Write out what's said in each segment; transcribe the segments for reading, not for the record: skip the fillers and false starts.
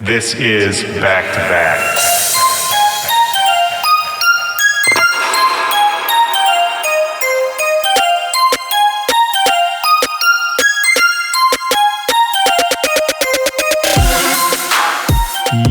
This is Back to Back.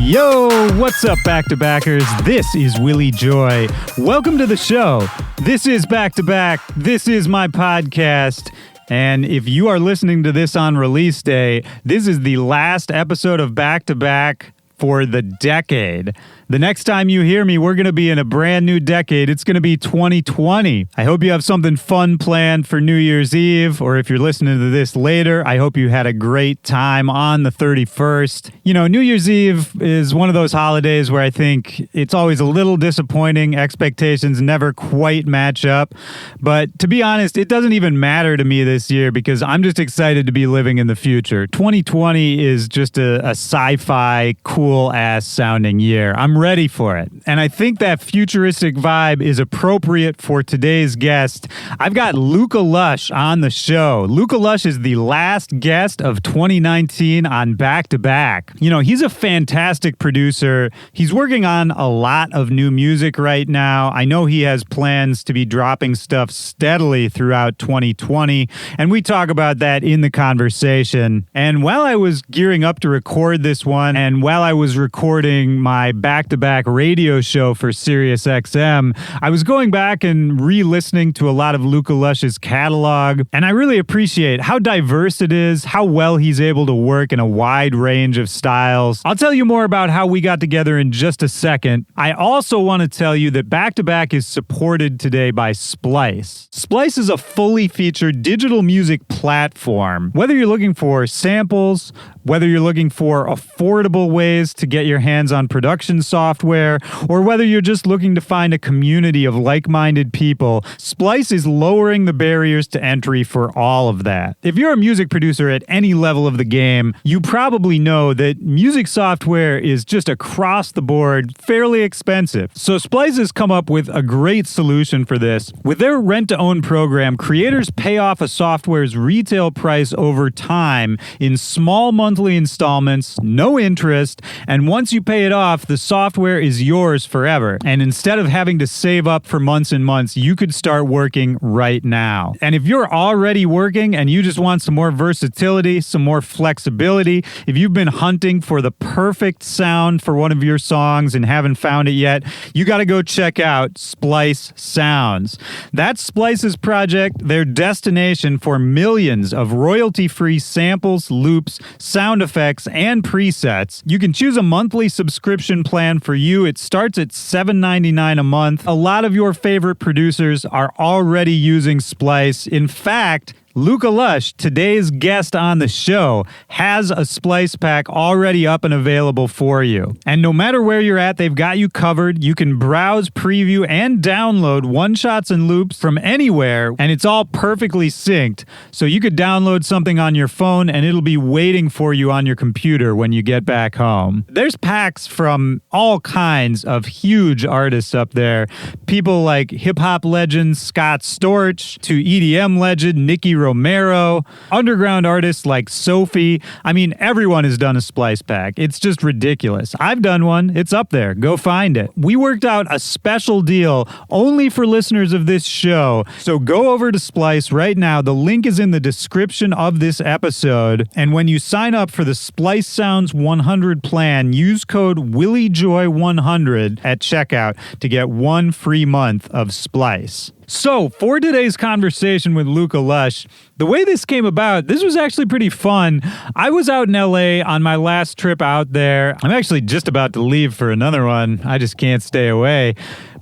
Yo, what's up, Back-to-Backers? This is Willie Joy. Welcome to the show. This is Back to Back. This is my podcast. And if you are listening to this on release day, this is the last episode of Back to Back for the decade. The next time you hear me, we're going to be in a brand new decade. It's going to be 2020. I hope you have something fun planned for New Year's Eve, or if you're listening to this later, I hope you had a great time on the 31st. You know, New Year's Eve is one of those holidays where I think it's always a little disappointing. Expectations never quite match up. But to be honest, it doesn't even matter to me this year because I'm just excited to be living in the future. 2020 is just a sci-fi, cool-ass sounding year. I'm ready for it. And I think that futuristic vibe is appropriate for today's guest. I've got Luca Lush on the show. Luca Lush is the last guest of 2019 on Back to Back. You know, he's a fantastic producer. He's working on a lot of new music right now. I know he has plans to be dropping stuff steadily throughout 2020, and we talk about that in the conversation. And while I was gearing up to record this one, and while I was recording my back-to-back radio show for SiriusXM, I was going back and re-listening to a lot of Luca Lush's catalog, and I really appreciate how diverse it is, how well he's able to work in a wide range of styles. I'll tell you more about how we got together in just a second. I also want to tell you that Back to Back is supported today by Splice. Splice is a fully featured digital music platform. Whether you're looking for samples, whether you're looking for affordable ways to get your hands on production software, or whether you're just looking to find a community of like-minded people, Splice is lowering the barriers to entry for all of that. If you're a music producer at any level of the game, you probably know that music software is just across the board fairly expensive. So Splice has come up with a great solution for this. With their rent-to-own program, creators pay off a software's retail price over time in small monthly installments, no interest, and once you pay it off, the software is yours forever. And instead of having to save up for months and months, you could start working right now. And if you're already working and you just want some more versatility, some more flexibility, if you've been hunting for the perfect sound for one of your songs and haven't found it yet, you got to go check out Splice Sounds. That's Splice's project, their destination for millions of royalty-free samples, loops, sound effects, and presets. You can choose a monthly subscription plan for you. It starts at $7.99 a month. A lot of your favorite producers are already using Splice. In fact, Luca Lush, today's guest on the show, has a Splice pack already up and available for you. And no matter where you're at, they've got you covered. You can browse, preview, and download one-shots and loops from anywhere, and it's all perfectly synced. So you could download something on your phone, and it'll be waiting for you on your computer when you get back home. There's packs from all kinds of huge artists up there. People like hip-hop legend Scott Storch to EDM legend Nicky Romero, underground artists like Sophie. I mean, everyone has done a Splice pack. It's just ridiculous. I've done one. It's up there. Go find it. We worked out a special deal only for listeners of this show. So go over to Splice right now. The link is in the description of this episode. And when you sign up for the Splice Sounds 100 plan, use code WillieJoy100 at checkout to get one free month of Splice. So, for today's conversation with Luca Lush, the way this came about, this was actually pretty fun. I was out in LA on my last trip out there. I'm actually just about to leave for another one. I just can't stay away.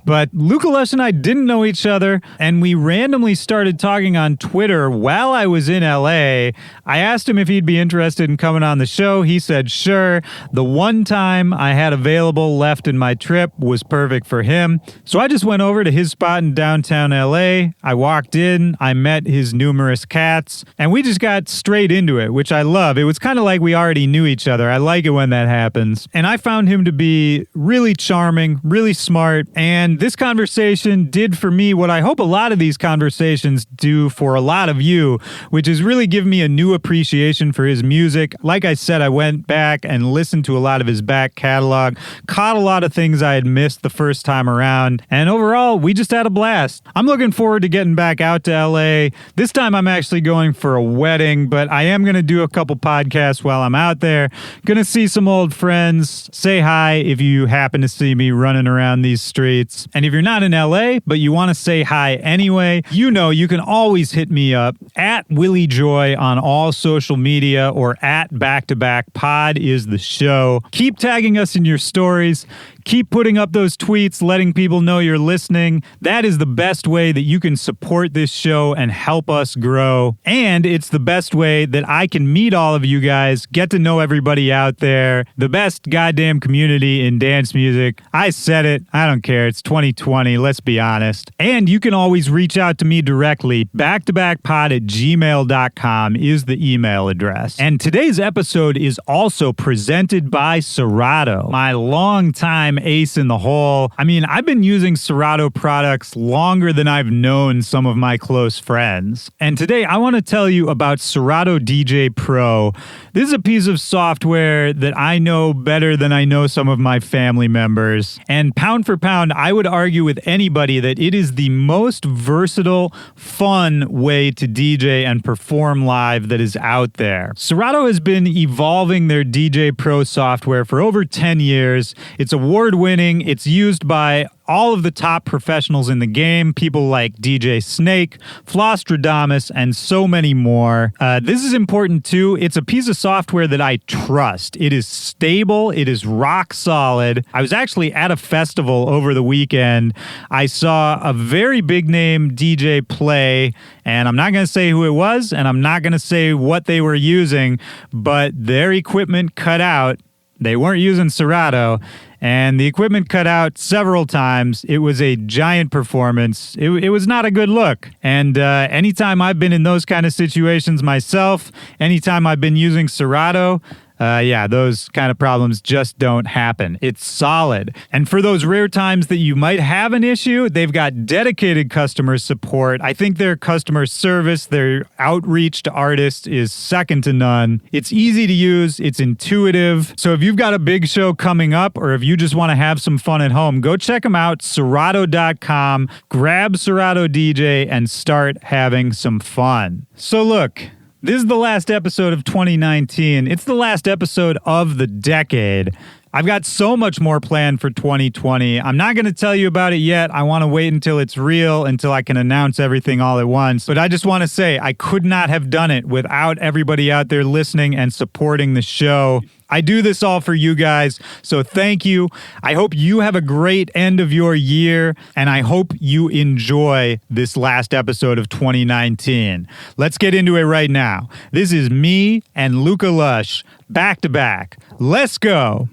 But Luca Lush and I didn't know each other, and we randomly started talking on Twitter while I was in LA. I asked him if he'd be interested in coming on the show. He said sure. The one time I had available left in my trip was perfect for him. So I just went over to his spot in downtown LA. I walked in, I met his numerous cats, and we just got straight into it, which I love. It was kind of like we already knew each other. I like it when that happens. And I found him to be really charming, really smart, and And this conversation did for me what I hope a lot of these conversations do for a lot of you, which is really give me a new appreciation for his music. Like I said, I went back and listened to a lot of his back catalog, caught a lot of things I had missed the first time around, and overall, we just had a blast. I'm looking forward to getting back out to LA. This time I'm actually going for a wedding, but I am going to do a couple podcasts while I'm out there. Going to see some old friends, say hi if you happen to see me running around these streets. And if you're not in LA, but you want to say hi anyway, you know you can always hit me up at Willie Joy on all social media, or at Back to Back Pod is the show. Keep tagging us in your stories. Keep putting up those tweets, letting people know you're listening. That is the best way that you can support this show and help us grow. And it's the best way that I can meet all of you guys, get to know everybody out there. The best goddamn community in dance music. I said it. I don't care. It's 2020. Let's be honest. And you can always reach out to me directly. backtobackpod@gmail.com is the email address. And today's episode is also presented by Serato, my longtime ace in the hole. I mean, I've been using Serato products longer than I've known some of my close friends. And today I want to tell you about Serato DJ Pro. This is a piece of software that I know better than I know some of my family members. And pound for pound, I would argue with anybody that it is the most versatile, fun way to DJ and perform live that is out there. Serato has been evolving their DJ Pro software for over 10 years. It's award-winning. It's used by all of the top professionals in the game, people like DJ Snake, Flosstradamus, and so many more. This is important too. It's a piece of software that I trust. It is stable. It is rock solid. I was actually at a festival over the weekend. I saw a very big name DJ play, and I'm not going to say who it was, and I'm not going to say what they were using, but their equipment cut out. They weren't using Serato, and the equipment cut out several times. It was a giant performance. It was not a good look. And anytime I've been in those kind of situations myself, anytime I've been using Serato, those kind of problems just don't happen. It's solid. And for those rare times that you might have an issue, they've got dedicated customer support. I think their customer service, their outreach to artists is second to none. It's easy to use. It's intuitive. So if you've got a big show coming up, or if you just want to have some fun at home, go check them out, Serato.com, grab Serato DJ, and start having some fun. So look, this is the last episode of 2019. It's the last episode of the decade. I've got so much more planned for 2020. I'm not going to tell you about it yet. I want to wait until it's real, until I can announce everything all at once. But I just want to say I could not have done it without everybody out there listening and supporting the show. I do this all for you guys, so thank you. I hope you have a great end of your year, and I hope you enjoy this last episode of 2019. Let's get into it right now. This is me and Luca Lush, back to back. Let's go.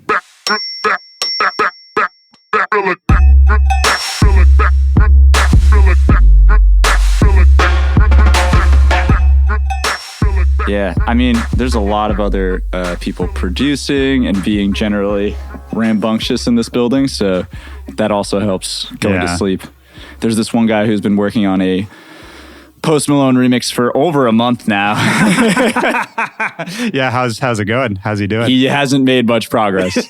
Yeah, I mean, there's a lot of other people producing and being generally rambunctious in this building, so that also helps going to sleep. There's this one guy who's been working on a Post Malone remix for over a month now. Yeah, how's it going? How's he doing? He hasn't made much progress.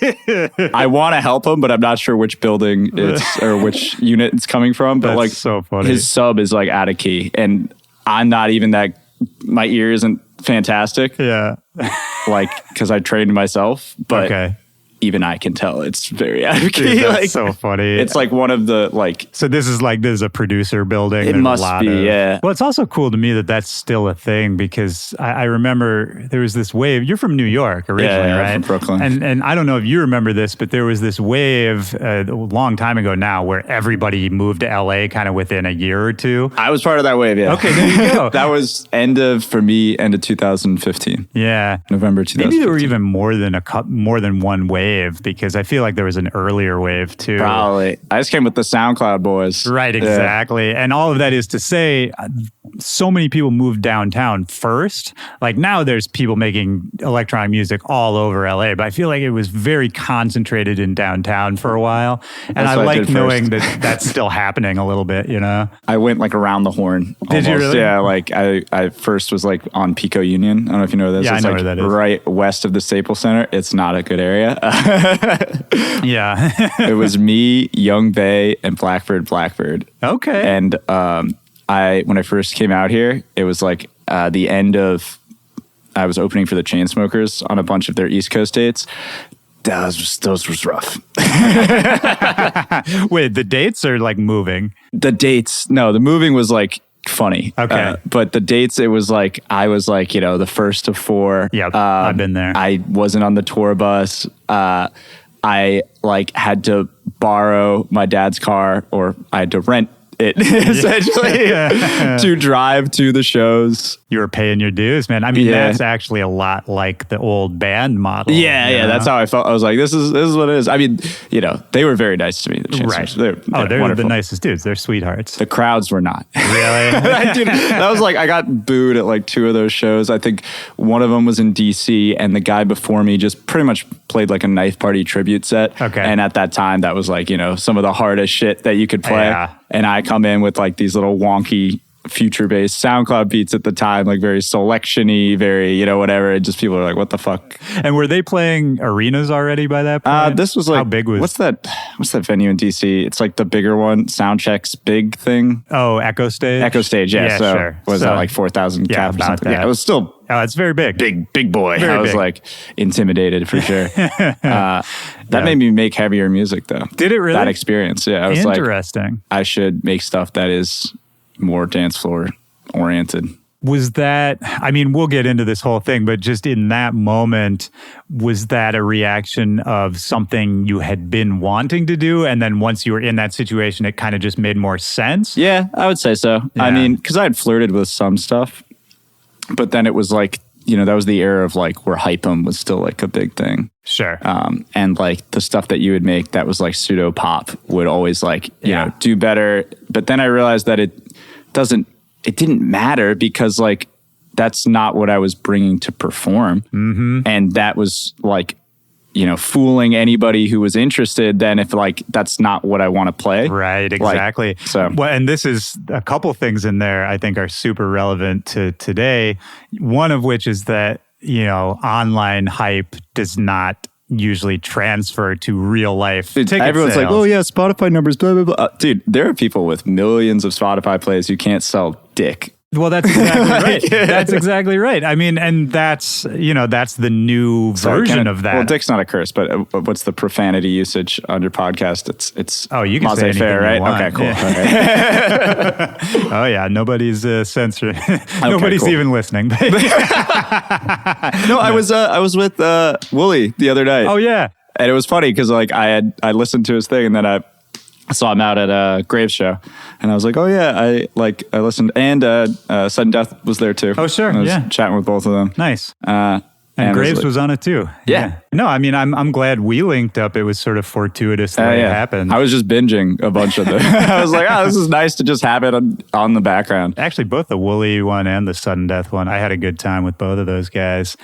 I want to help him, but I'm not sure which building it's or which unit it's coming from. But That's so funny. His sub is like out of key, and I'm not even that. My ear isn't fantastic. Yeah, like because I trained myself, but. Okay. Even I can tell it's very out of key. Dude, that's like, so funny. It's like one of the like. So this is a producer building. It must be, yeah. Well, it's also cool to me that that's still a thing because I remember there was this wave. You're from New York originally, yeah, right? From Brooklyn. And I don't know if you remember this, but there was this wave a long time ago now where everybody moved to LA kind of within a year or two. I was part of that wave, yeah. Okay, there you go. That was end of 2015. Yeah. November 2015. Maybe there were even more than one wave. wave? Because I feel like there was an earlier wave too. Probably. I just came with the SoundCloud boys. Right, exactly. Yeah. And all of that is to say, so many people moved downtown first. Like now there's people making electronic music all over LA, but I feel like it was very concentrated in downtown for a while. And I like knowing that that's still happening a little bit, you know? I went like around the horn. Did you really? Yeah, like I first was like on Pico Union. I don't know if you know this. Yeah, it's I know like where that is. right west of the Staples Center. It's not a good area. Yeah. It was me, Young Bay, and Blackbird. Okay. And when I first came out here, it was like the end of, I was opening for the Chainsmokers on a bunch of their East Coast dates. Those was rough. Wait, the dates are like moving? The dates, no, the moving was like funny. Okay. But the dates, it was like, I was like, the first of four. Yeah, I've been there. I wasn't on the tour bus. I like had to borrow my dad's car, or I had to rent it essentially to drive to the shows. You were paying your dues, man. I mean, that's actually a lot like the old band model. Yeah, that's how I felt. I was like, this is what it is. I mean, they were very nice to me. Right. They're wonderful. The nicest dudes. They're sweethearts. The crowds were not. Really? That was like, I got booed at like 2 of those shows. I think one of them was in DC, and the guy before me just pretty much played like a Knife Party tribute set. Okay. And at that time, that was like, some of the hardest shit that you could play. Yeah. And I come in with like these little wonky future-based SoundCloud beats at the time, like very selection-y, very, whatever. And just people are like, what the fuck? And were they playing arenas already by that point? This was like, how big was? What's that venue in DC? It's like the bigger one, Soundcheck's big thing. Oh, Echo Stage? Echo Stage, yeah. So sure. was that like 4,000 cap or something? That. Yeah, it was still... Oh, it's very big. Big boy. Very I was big. like intimidated for sure. That made me make heavier music though. Did it really? That experience, yeah. I was interesting. like, I should make stuff that is more dance floor oriented. Was that, I mean, we'll get into this whole thing, but just in that moment, was that a reaction of something you had been wanting to do? And then once you were in that situation, it kind of just made more sense? Yeah, I would say so. Yeah. I mean, because I had flirted with some stuff, but then it was like, that was the era of like where Hypem was still like a big thing. Sure. And like the stuff that you would make that was like pseudo pop would always like, do better. But then I realized that it didn't matter because like that's not what I was bringing to perform. Mm-hmm. And that was like, fooling anybody who was interested then if like that's not what I want to play. Right, exactly. Well, and this is a couple things in there I think are super relevant to today. One of which is that, online hype does not usually transfer to real life. Dude, everyone's like, oh yeah, Spotify numbers, blah, blah, blah. Dude, there are people with millions of Spotify plays who can't sell dick. Well, that's exactly right. That's exactly right. I mean, and that's the new version of that. Well, dick's not a curse, but what's the profanity usage on your podcast? It's you can say anything right? you want. Okay, cool. Yeah. Okay. Oh yeah, nobody's censoring. Nobody's cool. even listening. No, I was with Wooly the other night. Oh yeah, and it was funny because like I listened to his thing and then I saw him out at a Graves show, and I was like, "Oh yeah, I listened." And Sudden Death was there too. Oh sure, I was yeah, chatting with both of them. Nice. And Graves was on it too. Yeah. No, I mean, I'm glad we linked up. It was sort of fortuitous the way it happened. I was just binging a bunch of them. I was like, this is nice to just have it on the background. Actually, both the Wooly one and the Sudden Death one, I had a good time with both of those guys.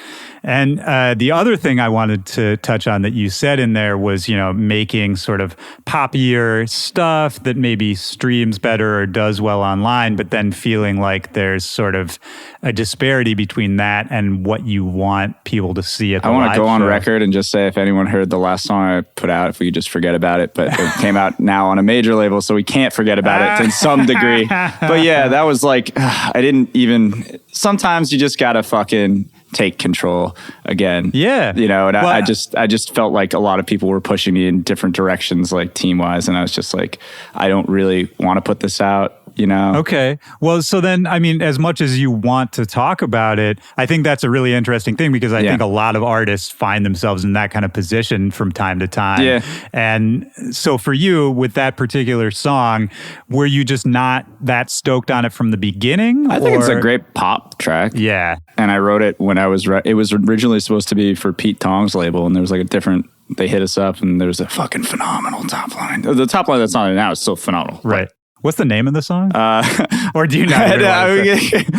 And the other thing I wanted to touch on that you said in there was, making sort of poppier stuff that maybe streams better or does well online, but then feeling like there's sort of a disparity between that and what you want people to see at the live show. I want to go on record and just say if anyone heard the last song I put out, if we could just forget about it. But it came out now on a major label, so we can't forget about it to some degree. But yeah, that was like, I didn't even... Sometimes you just got to fucking take control again. Yeah. And I just felt like a lot of people were pushing me in different directions, like team-wise. And I was just like, I don't really want to put this out. Okay. Well, so then, I mean, as much as you want to talk about it, I think that's a really interesting thing because I think a lot of artists find themselves in that kind of position from time to time. Yeah. And so for you, with that particular song, were you just not that stoked on it from the beginning? I think it's a great pop track. Yeah. And I wrote it when I was... It was originally supposed to be for Pete Tong's label, and there was like a different they hit us up, and there's a fucking phenomenal top line. The top line that's on it now is still phenomenal. Right. What's the name of the song? Or do you not?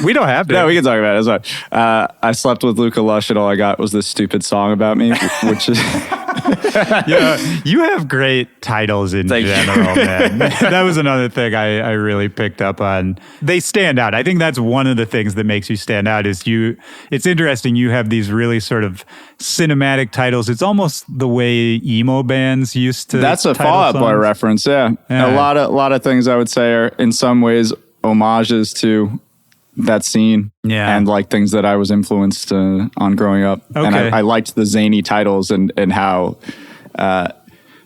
We don't have to. No, we can talk about it. That's fine. I slept with Luca Lush, and all I got was this stupid song about me, which is... You have great titles in general, man. That was another thing I really picked up on. They stand out. I think that's one of the things that makes you stand out is it's interesting. You have these really sort of cinematic titles. It's almost the way emo bands used to. That's a Fall Out Boy reference. Yeah. A lot of things I would say are in some ways homages to that scene and like things that I was influenced on growing up. Okay. And I liked the zany titles and how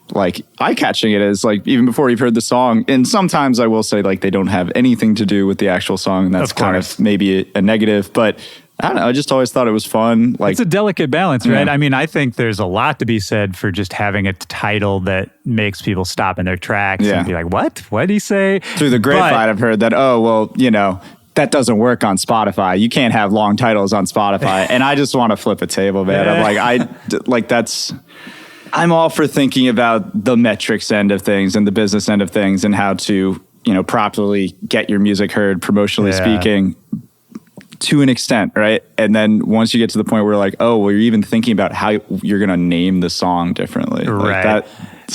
like eye-catching it is, like even before you've heard the song. And sometimes I will say like they don't have anything to do with the actual song, and that's kind of maybe a negative, but I don't know. I just always thought it was fun. Like, it's a delicate balance, right? I mean, I think there's a lot to be said for just having a title that makes people stop in their tracks and be like, what? What did he say? Through the grapevine, I've heard that, oh, well, you know, that doesn't work on Spotify. You can't have long titles on Spotify. And I just want to flip a table, man. I'm like, I'm all for thinking about the metrics end of things and the business end of things and how to, you know, properly get your music heard, promotionally speaking, to an extent, right? And then once you get to the point where like, oh, well, you're even thinking about how you're going to name the song differently. Right. Like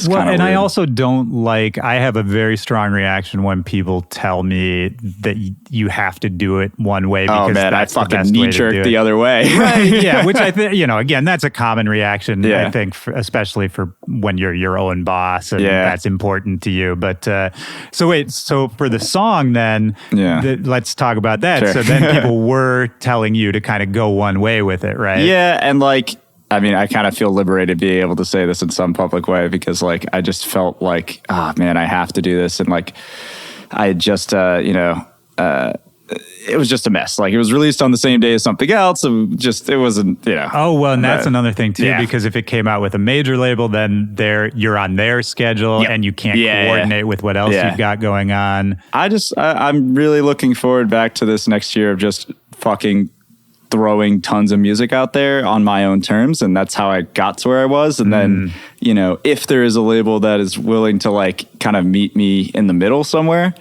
well, and weird. I also don't like, I have a very strong reaction when people tell me that you have to do it one way because that's I fucking knee-jerk the other way. Right, yeah, which I think, you know, again, that's a common reaction, I think, especially for when you're your own boss and that's important to you. But so for the song then, let's talk about that. Sure. So then people were telling you to kind of go one way with it, right? Yeah, and like, I mean, I kind of feel liberated being able to say this in some public way because, like, I just felt like, man, I have to do this. And, like, I just, it was just a mess. Like, it was released on the same day as something else. It wasn't, you know. Oh, well, and that's another thing, too, because if it came out with a major label, then you're on their schedule and you can't coordinate with what else you've got going on. I'm really looking forward back to this next year of just fucking throwing tons of music out there on my own terms, and that's how I got to where I was. And then, you know, if there is a label that is willing to like kind of meet me in the middle somewhere,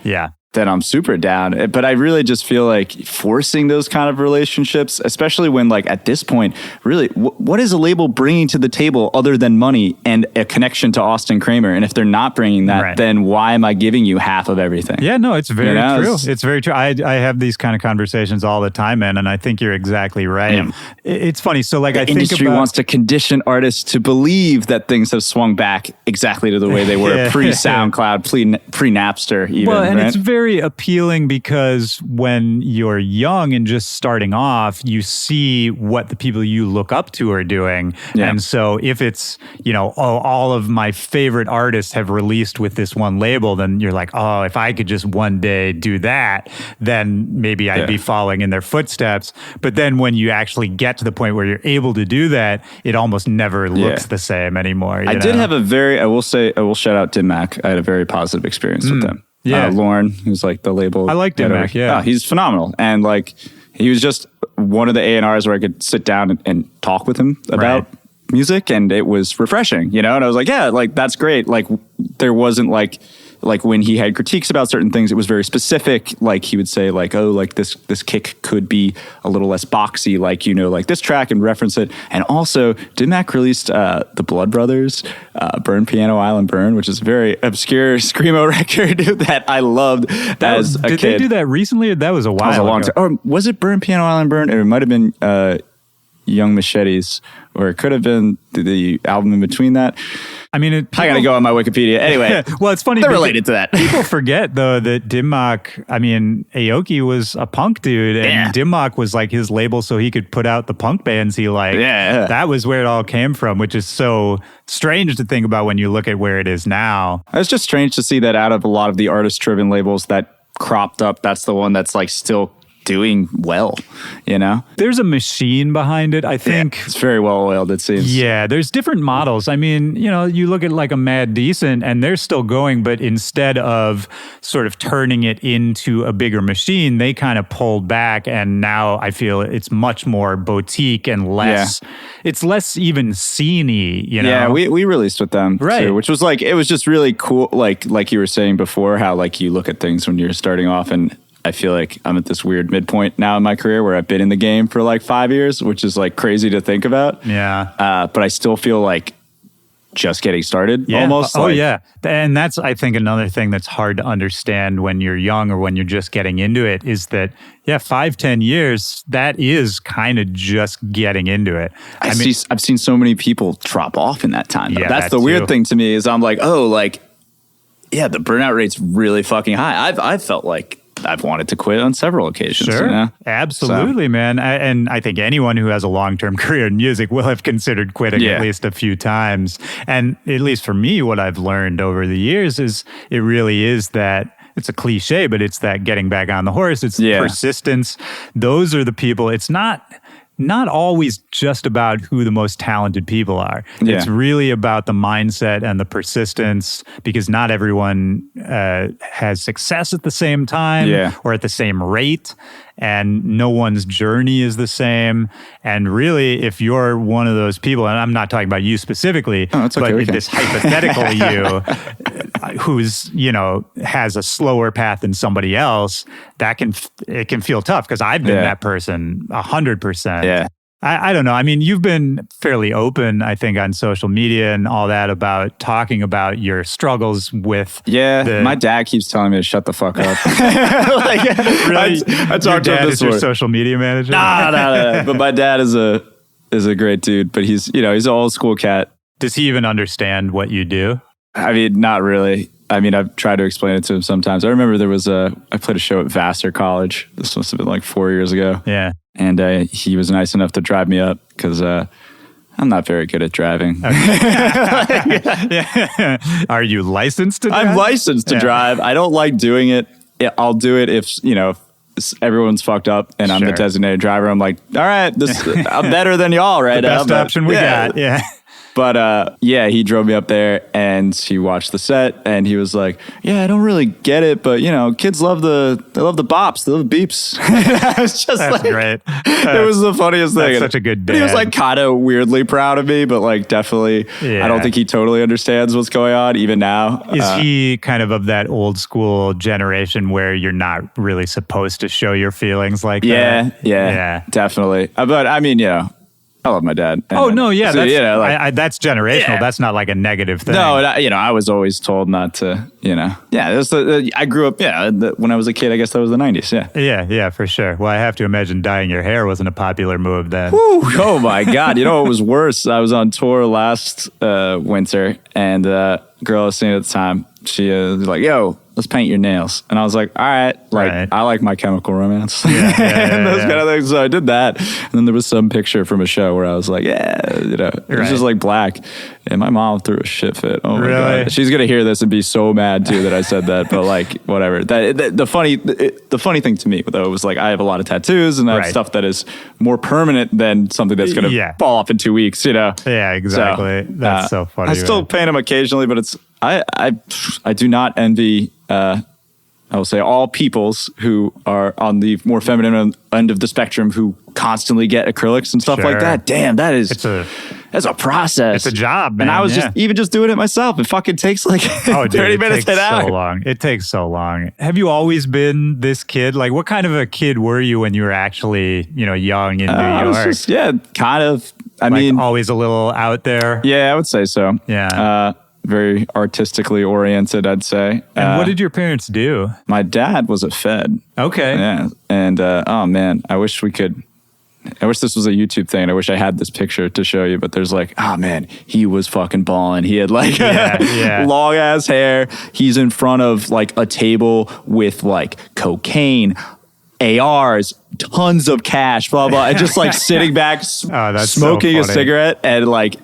then I'm super down. But I really just feel like forcing those kind of relationships, especially when like at this point, really, what is a label bringing to the table other than money and a connection to Austin Kramer? And if they're not bringing that, then why am I giving you half of everything? Yeah, no, it's very true. It's very true. I have these kind of conversations all the time, man, and I think you're exactly right. It's funny. So like, I think industry wants to condition artists to believe that things have swung back exactly to the way they were pre-SoundCloud, pre-Napster even. Well, and it's very appealing because when you're young and just starting off, you see what the people you look up to are doing. And so if it's, you know, all of my favorite artists have released with this one label, then you're like, oh, if I could just one day do that, then maybe I'd be following in their footsteps. But then when you actually get to the point where you're able to do that, it almost never looks the same anymore. I will shout out Dim Mak. I had a very positive experience with them. Yeah, Lauren, who's like the label. I like Dim Mak, he's phenomenal. And like, he was just one of the A&Rs where I could sit down and talk with him about music, and it was refreshing, you know? And I was like, yeah, like, that's great. Like, there wasn't like when he had critiques about certain things, it was very specific. Like he would say like, oh, like this kick could be a little less boxy, like, you know, like this track, and reference it. And also Dim Mak released the Blood Brothers, Burn Piano Island Burn, which is a very obscure screamo record that I loved as a kid. Did they do that recently? That was a while ago. Long time. Or was it Burn Piano Island Burn? Or it might have been Young Machetes, or it could have been the album in between that. I mean, I gotta go on my Wikipedia. Anyway, well, it's funny. They're related to that. People forget, though, that Dim Mak, I mean, Aoki was a punk dude, and Dim Mak was like his label so he could put out the punk bands he liked. That was where it all came from, which is so strange to think about when you look at where it is now. It's just strange to see that out of a lot of the artist-driven labels that cropped up, that's the one that's like still doing well, you know? There's a machine behind it, I think. It's very well oiled, it seems. Yeah, there's different models. I mean, you know, you look at like a Mad Decent and they're still going, but instead of sort of turning it into a bigger machine, they kind of pulled back, and now I feel it's much more boutique and less, it's less even scene-y, you know? Yeah, we released with them Right. too, which was like, it was just really cool. Like you were saying before, how like you look at things when you're starting off, and I feel like I'm at this weird midpoint now in my career where I've been in the game for like 5 years, which is like crazy to think about. Yeah. But I still feel like just getting started almost. Oh, like, yeah. And that's, I think, another thing that's hard to understand when you're young or when you're just getting into it is that, 5-10 years, that is kind of just getting into it. I've seen so many people drop off in that time. Yeah, that's that the weird too. thing to me is I'm like, oh, like, yeah, the burnout rate's really fucking high. I've felt like I've wanted to quit on several occasions. Sure, you know? absolutely, man. And I think anyone who has a long-term career in music will have considered quitting at least a few times. And at least for me, what I've learned over the years is it really is that, it's a cliche, but it's that getting back on the horse. It's persistence. Those are the people. It's not always just about who the most talented people are. Yeah. It's really about the mindset and the persistence, because not everyone has success at the same time or at the same rate, and no one's journey is the same. And really, if you're one of those people, and I'm not talking about you specifically, but this hypothetical you who's, you know, has a slower path than somebody else, it can feel tough, because I've been that person 100%. Yeah. I don't know. I mean, you've been fairly open, I think, on social media and all that about talking about your struggles with. Yeah, my dad keeps telling me to shut the fuck up. Really? I talked to him this your morning. social media manager? Nah. But my dad is a great dude, but he's an old school cat. Does he even understand what you do? I mean, not really. I mean, I've tried to explain it to him sometimes. I remember I played a show at Vassar College. This must have been like 4 years ago. Yeah. And he was nice enough to drive me up because I'm not very good at driving. Are you licensed to drive? I'm licensed to drive. I don't like doing it. I'll do it if, you know, everyone's fucked up and I'm the designated driver. I'm like, all right, I'm better than y'all right now. Best option we got. Yeah. But he drove me up there and he watched the set and he was like, yeah, I don't really get it, but you know, kids love the bops, they love the beeps. I was just That's great. It was the funniest thing. That's such a good dad. He was like kind of weirdly proud of me, but like definitely, I don't think he totally understands what's going on even now. Is he kind of that old school generation where you're not really supposed to show your feelings like that? Yeah, definitely. But I mean, you know, I love my dad. That's generational. Yeah. That's not like a negative thing. No, I was always told not to, you know. Yeah, I grew up, when I was a kid, I guess that was the 90s, Yeah, for sure. Well, I have to imagine dyeing your hair wasn't a popular move then. Whew, oh my God. You know what was worse? I was on tour last winter, and a girl I was seeing at the time, she was like, yo, let's paint your nails. And I was like, all right. I like My Chemical Romance. And those kind of things. So I did that. And then there was some picture from a show where I was like, it was just like black. And my mom threw a shit fit. Oh my God. She's going to hear this and be so mad too that I said that. But like, whatever. The funny thing to me though was like, I have a lot of tattoos and I have stuff that is more permanent than something that's going to fall off in 2 weeks, you know? Yeah, exactly. So, that's so funny. I still paint them occasionally, but I do not envy, I will say, all peoples who are on the more feminine end of the spectrum who constantly get acrylics and stuff like that. Damn, that's a process. It's a job, man. And I was just doing it myself. It fucking takes like 30 minutes an hour. So long. It takes so long. Have you always been this kid? Like, what kind of a kid were you when you were actually, you know, young in New York? I was just, kind of. I mean, always a little out there. Yeah, I would say so. Yeah. Very artistically oriented, I'd say. And what did your parents do? My dad was a Fed. Okay. Yeah. And, oh man, I wish this was a YouTube thing. I wish I had this picture to show you, but there's like, oh man, he was fucking balling. He had like long ass hair. He's in front of like a table with like cocaine, ARs, tons of cash, blah, blah. And just like sitting back, smoking a cigarette and like,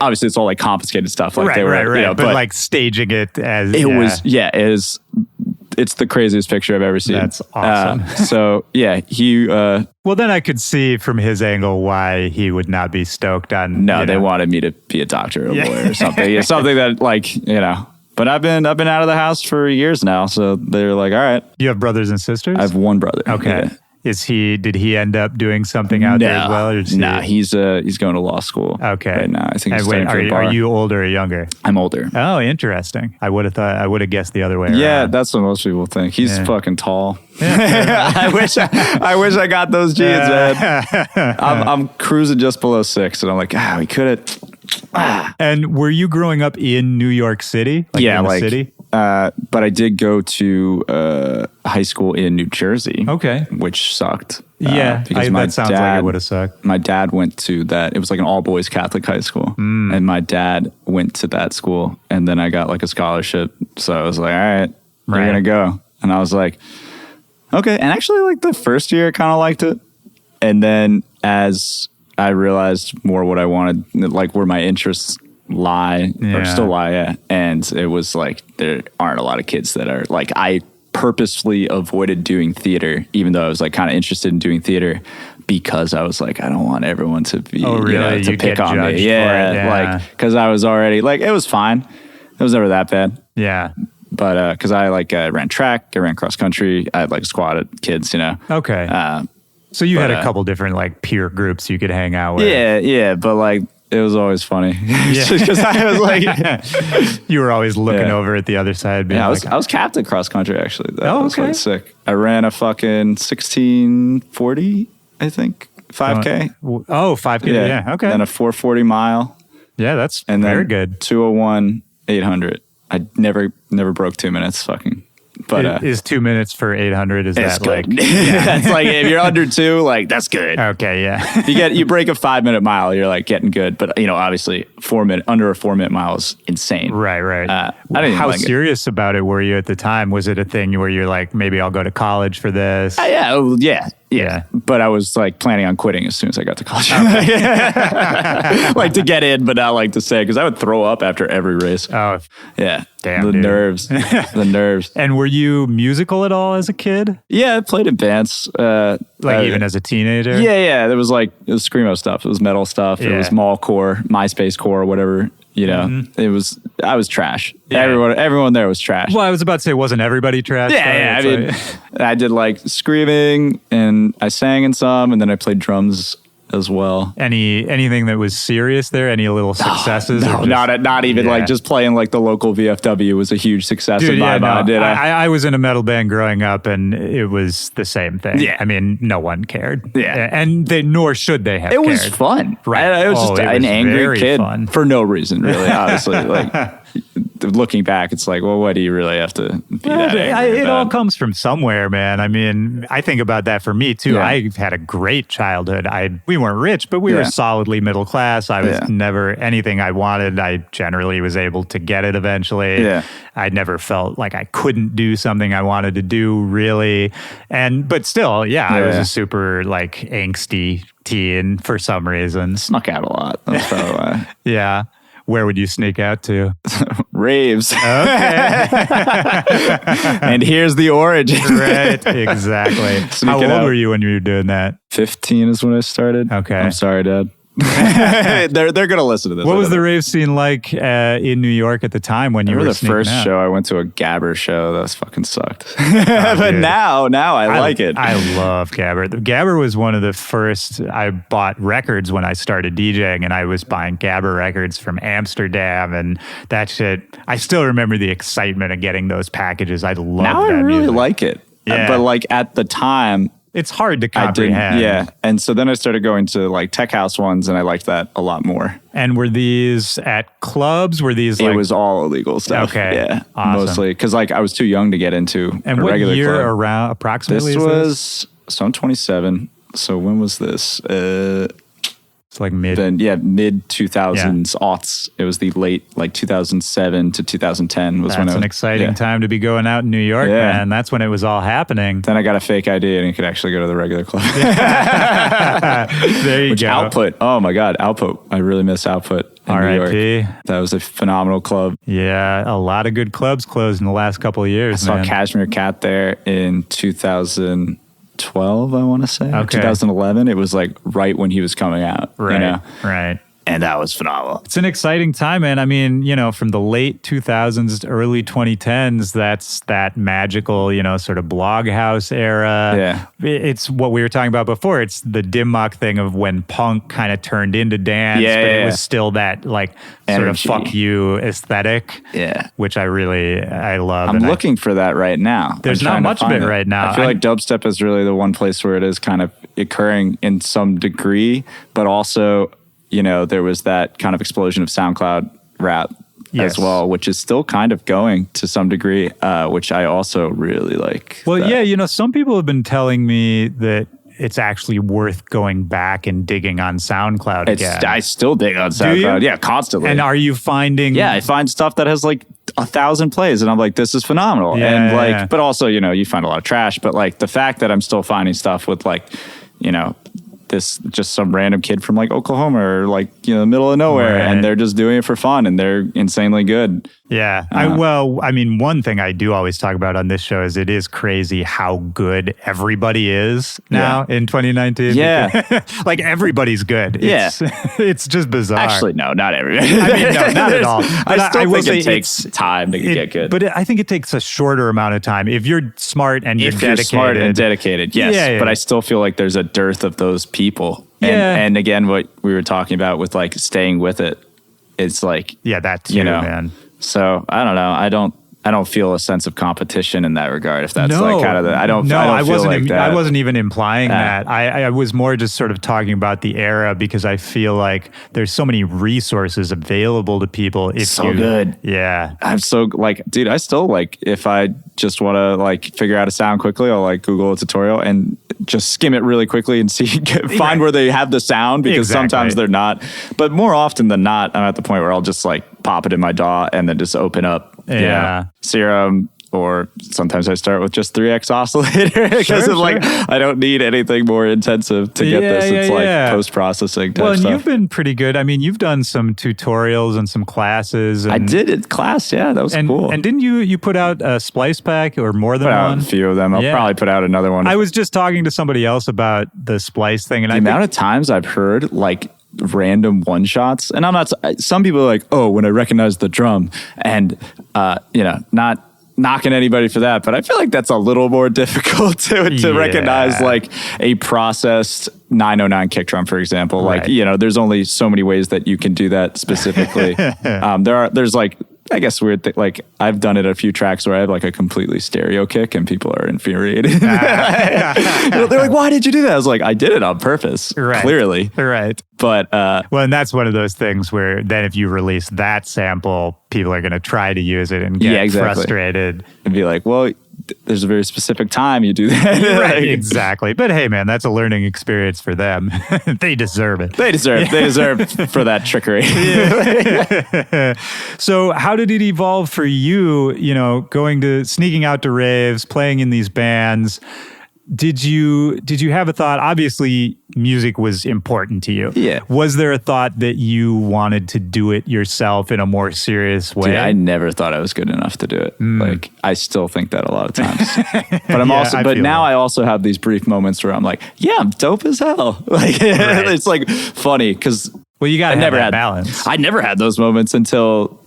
obviously it's all like confiscated stuff. Like they were, right. You know, but like staging it as... It It's the craziest picture I've ever seen. That's awesome. So yeah, he. Well, then I could see from his angle why he would not be stoked on. No, you they know. wanted me to be a doctor or a lawyer or something. Yeah, something that like, you know. But I've been out of the house for years now, so they're like, all right. You have brothers and sisters? I have one brother. Okay. Yeah. Did he end up doing something out there as well? Or Nah, he's going to law school. Okay. Right now. I think he's And wait, studying for the bar. are you older or younger? I'm older. Oh, interesting. I would have guessed the other way Yeah, around. that's what most people think. He's Yeah. fucking tall. I wish I got those genes, man. I'm cruising just below 6, and I'm like, we could have. And were you growing up in New York City? Yeah, in the like, city? but I did go to high school in New Jersey. Okay. Which sucked. Yeah, because that sounds like it would have sucked. My dad went to that. It was like an all boys Catholic high school, and my dad went to that school, and then I got like a scholarship. So I was like, all right, we're gonna go, and I was like, okay. And actually, like the first year, I kind of liked it, and then as I realized more what I wanted, like where my interests lie or still lie at, and it was like there aren't a lot of kids that are like I purposefully avoided doing theater, even though I was like kind of interested in doing theater, because I was like, I don't want everyone to be really? to You pick get on judged me. for Yeah, it, yeah. like because I was already like it was fine. It was never that bad. Yeah. But because I ran track, I ran cross country, I had like a squad of kids, you know. Okay. So you had a couple different like peer groups you could hang out with. Yeah, but like it was always funny because I was like, you were always looking Yeah. over at the other side. Being yeah, like, I was captain cross country actually. That Oh, was okay. like sick. I ran a fucking 1640, I think, 5K. 5K. Yeah. Okay. Then a 440 mile, Yeah, that's and then very good. 201 800. I never broke 2 minutes. Fucking. But Is 2 minutes for 800? Is it's that good. like That's like if you're under 2, like that's good. okay? Yeah. You break a 5 minute mile, you're like getting good. But obviously under a 4 minute mile is insane. Right. I didn't How like it. serious about it were you at the time? Was it a thing where you're like, maybe I'll go to college for this? Yeah. But I was like planning on quitting as soon as I got to college. Like to get in, but not like to stay because I would throw up after every race. Oh, Yeah. Damn, The dude. nerves. The nerves. and were you musical at all as a kid? Yeah, I played in bands. Even as a teenager? Yeah. There was like, it was screamo stuff. It was metal stuff. It Yeah. was mallcore, MySpace core, whatever. I was trash. Yeah. Everyone there was trash. Well, I was about to say, wasn't everybody trash? Yeah. though? I It's mean, like- I did like screaming and I sang in some, and then I played drums as well. anything that was serious there? Any little successes? No, or just- not even Yeah. like just playing like the local VFW was a huge success in my mind. Did I? I was in a metal band growing up, and it was the same thing. Yeah. I mean, no one cared. Yeah. and nor should they have. It was cared. fun. Right. I was Oh, just it an was angry very kid fun. for no reason, really. Honestly, like looking back, it's like, well, what do you really have to be that angry It all about? comes from somewhere, man. I mean, I think about that for me too. Yeah. I've had a great childhood. We weren't rich, but we were Yeah. solidly middle class. I was Yeah. never anything I wanted. I generally was able to get it eventually. Yeah. I never felt like I couldn't do something I wanted to do, really. But still, I was Yeah. a super like angsty teen for some reason. Snuck out a lot. That's probably why. Yeah. Where would you sneak out to? Raves. Okay. And here's the origin. Right. Exactly. How Sneaking old out. were you when you were doing that? 15 is when I started. Okay. I'm sorry, Dad. they're gonna listen to this. What was I know. the rave scene like in New York at the time when I you were remember the sneaking first out? show I went to a Gabber show. That was fucking sucked. But dude. now I like it. I love Gabber. Gabber was one of the first. I bought records when I started DJing, and I was buying Gabber records from Amsterdam, and that shit. I still remember the excitement of getting those packages. I love now that I really music. like it. Yeah. But like at the time, It's hard to I didn't. comprehend. Yeah. And so then I started going to like tech house ones, and I liked that a lot more. And were these at clubs? Were these It like? was all illegal stuff. Okay. Yeah. Awesome. Mostly because like I was too young to get into and a what regular year club. around approximately? This is was so I'm 27. So when was this? It's like mid. Then mid 2000s aughts. It was the late like 2007 to 2010 was when That's it was an exciting time to be going out in New York, man. That's when it was all happening. Then I got a fake ID and you could actually go to the regular club. There you go. Output. Oh my God, Output. I really miss Output in New York. R.I.P. That was a phenomenal club. Yeah, a lot of good clubs closed in the last couple of years. I saw Cashmere Cat there in 2012, I want to say. Okay. 2011. It was like right when he was coming out. Right, You know? right. And that was phenomenal. It's an exciting time, man. I mean, from the late 2000s to early 2010s, that's that magical, sort of blog house era. Yeah. It's what we were talking about before. It's the Dim Mak thing of when punk kind of turned into dance, but it was still that like sort of Energy. fuck you aesthetic. Yeah. Which I love. I'm And looking for that right now. There's I'm not trying to much of find it right now. I feel like dubstep is really the one place where it is kind of occurring in some degree, but also, there was that kind of explosion of SoundCloud rap Yes. as well, which is still kind of going to some degree, which I also really like. Well, yeah, some people have been telling me that it's actually worth going back and digging on SoundCloud again. I still dig on Do you? SoundCloud. Yeah, constantly. And are you finding... Yeah, I find stuff that has like 1,000 plays and I'm like, this is phenomenal. Yeah, and like, yeah. but also, you find a lot of trash, but like the fact that I'm still finding stuff with like, this just some random kid from like Oklahoma or like, the middle of nowhere Right. and they're just doing it for fun and they're insanely good. Yeah. One thing I do always talk about on this show is it is crazy how good everybody is now in 2019. Yeah. Like everybody's good. It's, it's just bizarre. Actually, no, not everybody. I mean, no, not at all. But I still will think it say takes time to get good. But I think it takes a shorter amount of time. If you're smart and you're if you're dedicated. smart and dedicated, yes. Yeah. But I still feel like there's a dearth of those people. Yeah. And again, what we were talking about with like staying with it, it's like, Yeah, that too, man. So I don't know. I don't feel a sense of competition in that regard. If that's like kind of the, I don't feel like that. I wasn't even implying that. I was more just sort of talking about the era because I feel like there's so many resources available to people. Good. Yeah. I'm so like, dude, I still like, if I just want to like figure out a sound quickly, I'll like Google a tutorial and just skim it really quickly and find where they have the sound because sometimes they're not. But more often than not, I'm at the point where I'll just like pop it in my DAW and then just open up Serum, or sometimes I start with just 3X oscillator because like I don't need anything more intensive to get this. It's like post-processing type and stuff. you've been pretty good. I mean, you've done some tutorials and some classes. And, I did it class, that was cool. And didn't you put out a splice pack or more than Put out one? a few of them. I'll probably put out another one. I was just talking to somebody else about the splice thing, and the amount of times I've heard like random one shots, and I'm not. Some people are like, oh, when I recognize the drum, and not knocking anybody for that, but I feel like that's a little more difficult to recognize like a processed 909 kick drum, for example. Like, there's only so many ways that you can do that specifically. There's like, I guess weird like I've done it a few tracks where I have like a completely stereo kick and people are infuriated. They're like, why did you do that? I was like, I did it on purpose, clearly. Right. But well, and that's one of those things where then if you release that sample, people are going to try to use it and get frustrated. And be like, well, there's a very specific time you do that. Right, exactly. But hey, man, that's a learning experience for them. They deserve it. They deserve for that trickery. So how did it evolve for you, sneaking out to raves, playing in these bands? Did you have a thought? Obviously, music was important to you. Yeah. Was there a thought that you wanted to do it yourself in a more serious way? Dude, I never thought I was good enough to do it. Like, I still think that a lot of times. But I also have these brief moments where I'm like, yeah, I'm dope as hell. Like, it's like funny because you got to have that balance. I never had those moments until,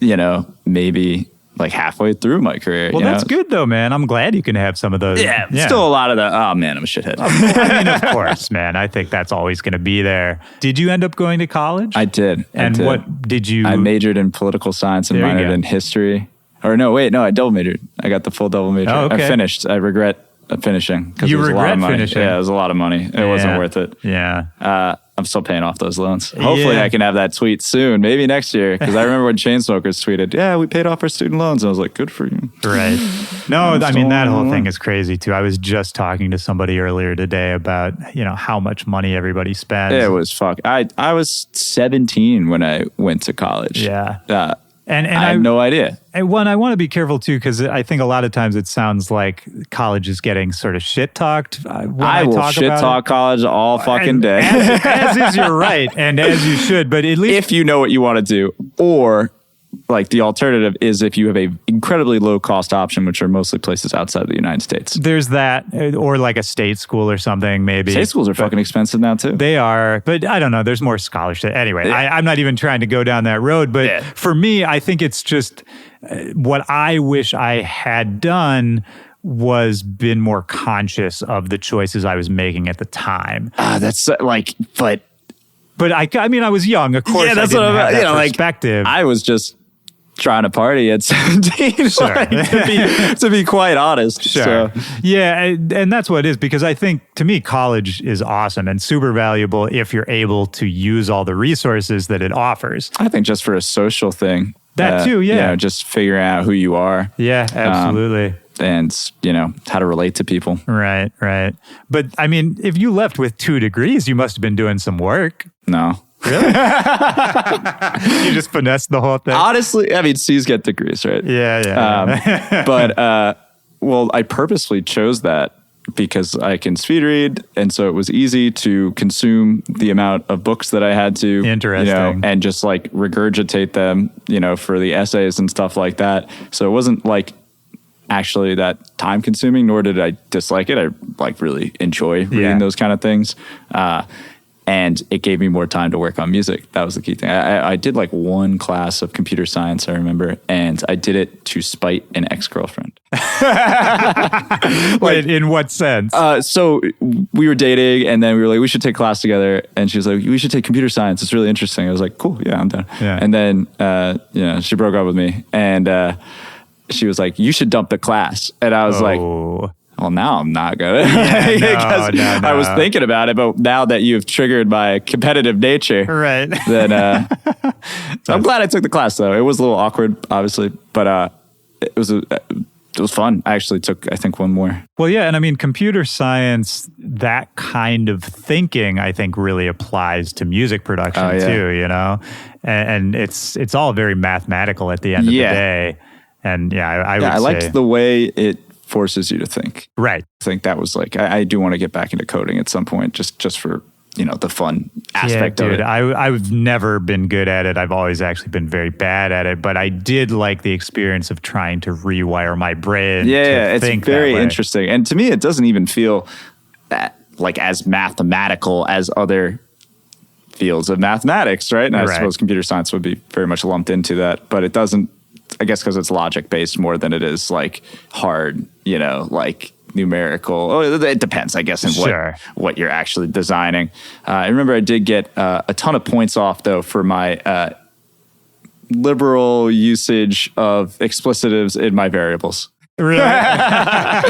maybe like halfway through my career. Well, that's good though, man. I'm glad you can have some of those. Yeah. Still a lot of the, oh man, I'm a shithead. I mean, of course, man. I think that's always going to be there. Did you end up going to college? I did. What did you? I majored in political science and minored in history. Or no, wait, no, I double majored. I got the full double major. Oh, okay. I finished. I regret finishing. You it was regret a lot of money. finishing? Yeah, it was a lot of money. It wasn't worth it. Yeah. I'm still paying off those loans. Hopefully Yeah. I can have that tweet soon, maybe next year. Because I remember when Chainsmokers tweeted, yeah, we paid off our student loans. And I was like, good for you. Right. No, I mean, still that whole on thing one. is crazy too. I was just talking to somebody earlier today about, how much money everybody spends. It was fuck. I was 17 when I went to college. Yeah. And I had no idea. I want to be careful too, because I think a lot of times it sounds like college is getting sort of shit talked. I will shit talk college all fucking day. As is your right, and as you should. But at least If you know what you want to do, or like the alternative is if you have a incredibly low cost option, which are mostly places outside of the United States. there's that, or like a state school or something, maybe. State schools are fucking expensive now too. They are, but I don't know. There's more scholarship. Anyway, Yeah. I'm not even trying to go down that road. But Yeah. for me, I think it's just what I wish I had done was been more conscious of the choices I was making at the time. That's like, but But I mean, I was young. Of course, yeah, that's I didn't what have I'm, that you know, like perspective. I was just trying to party at 17, Sure. like, to be quite honest. Sure. So, Yeah, and that's what it is, because I think, to me, college is awesome and super valuable if you're able to use all the resources that it offers. I think just for a social thing. That too, yeah. Just figuring out who you are Yeah, absolutely. and, how to relate to people. Right. But I mean, if you left with 2 degrees, you must have been doing some work. No. You just finessed the whole thing. Honestly, I mean, C's get degrees, right? Yeah. But I purposely chose that because I can speed read, and so it was easy to consume the amount of books that I had to. Interesting. And just like regurgitate them, for the essays and stuff like that. So it wasn't like actually that time consuming, nor did I dislike it. I like really enjoy reading those kind of things. And it gave me more time to work on music. That was the key thing. I did like one class of computer science, I remember, and I did it to spite an ex-girlfriend. Wait, in what sense? So we were dating, and then we were like, we should take class together. And she was like, we should take computer science. It's really interesting. I was like, cool, yeah, I'm down. Yeah. And then, she broke up with me, and she was like, you should dump the class. And I was like, well, now I'm not good. Because no. I was thinking about it, but now that you've triggered my competitive nature, Right. then I'm glad I took the class. Though it was a little awkward, obviously, but it was fun. I actually took, I think, one more. Well, yeah, and I mean, computer science, that kind of thinking, I think, really applies to music production too. And it's all very mathematical at the end of the day. And I would say, I liked the way it forces you to think. Right. I think that was like, I do want to get back into coding at some point, just for, the fun aspect of it. I've never been good at it. I've always actually been very bad at it, but I did like the experience of trying to rewire my brain. Yeah, it's think very that way. interesting. And to me, it doesn't even feel that like as mathematical as other fields of mathematics, right? And I suppose computer science would be very much lumped into that, but it doesn't, I guess because it's logic based more than it is like hard, like numerical. Oh, it depends, I guess, in what you're actually designing. I remember I did get a ton of points off though for my liberal usage of explicitives in my variables. Really? That's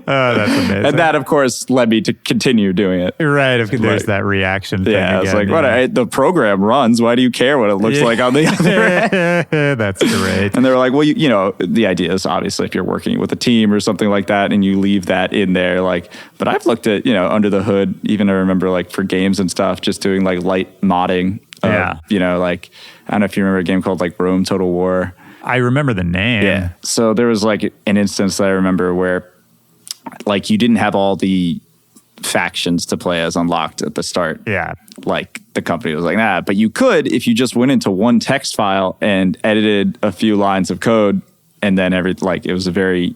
amazing. And that, of course, led me to continue doing it. Right. There's that reaction thing. Yeah, I was again, like, the program runs. Why do you care what it looks like on the other end? That's great. And they were like, well, the idea is obviously if you're working with a team or something like that and you leave that in there, like, but I've looked at, under the hood, even I remember like for games and stuff, just doing like light modding. Like, I don't know if you remember a game called like Rome Total War. I remember the name. Yeah. So there was like an instance that I remember where like you didn't have all the factions to play as unlocked at the start. Yeah. Like the company was like, nah, but you could if you just went into one text file and edited a few lines of code, and then it was a very,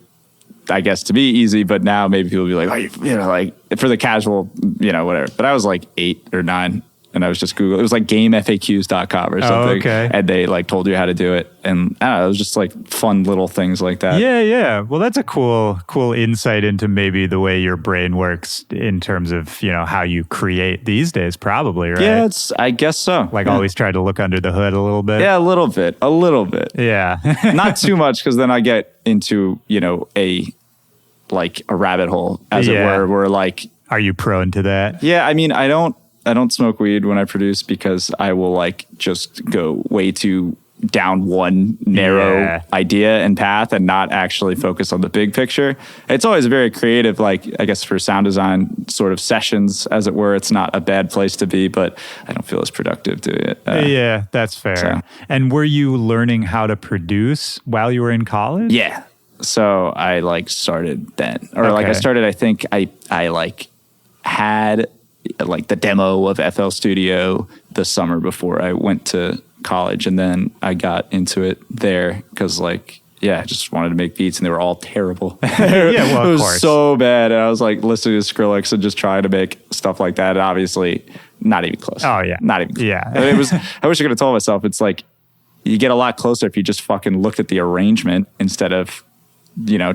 I guess, to be easy, but now maybe people will be like, like for the casual, whatever. But I was like 8 or 9. And I was just Google. It was like gamefaqs.com or something. Oh, okay. And they like told you how to do it. And I don't know, it was just like fun little things like that. Yeah. Well, that's a cool insight into maybe the way your brain works in terms of, how you create these days, probably, right? Yeah, I guess so. Like always try to look under the hood a little bit. Yeah, a little bit. Yeah. Not too much, because then I get into, a rabbit hole, as it were, where like, Are you prone to that? Yeah, I mean, I don't smoke weed when I produce because I will like just go way too down one narrow idea and path and not actually focus on the big picture. It's always very creative, like I guess for sound design sort of sessions, as it were. It's not a bad place to be, but I don't feel as productive doing it. Yeah, that's fair. So. And were you learning how to produce while you were in college? Yeah. So I like started then, or like I started, I think I like had like the demo of FL Studio the summer before I went to college, and then I got into it there because like I just wanted to make beats and they were all terrible. Yeah, well, it was of course. so bad, and I was like listening to Skrillex and just trying to make stuff like that, and obviously not even close. Oh yeah, not even close. Yeah. And it was. I wish I could have told myself it's like you get a lot closer if you just fucking looked at the arrangement instead of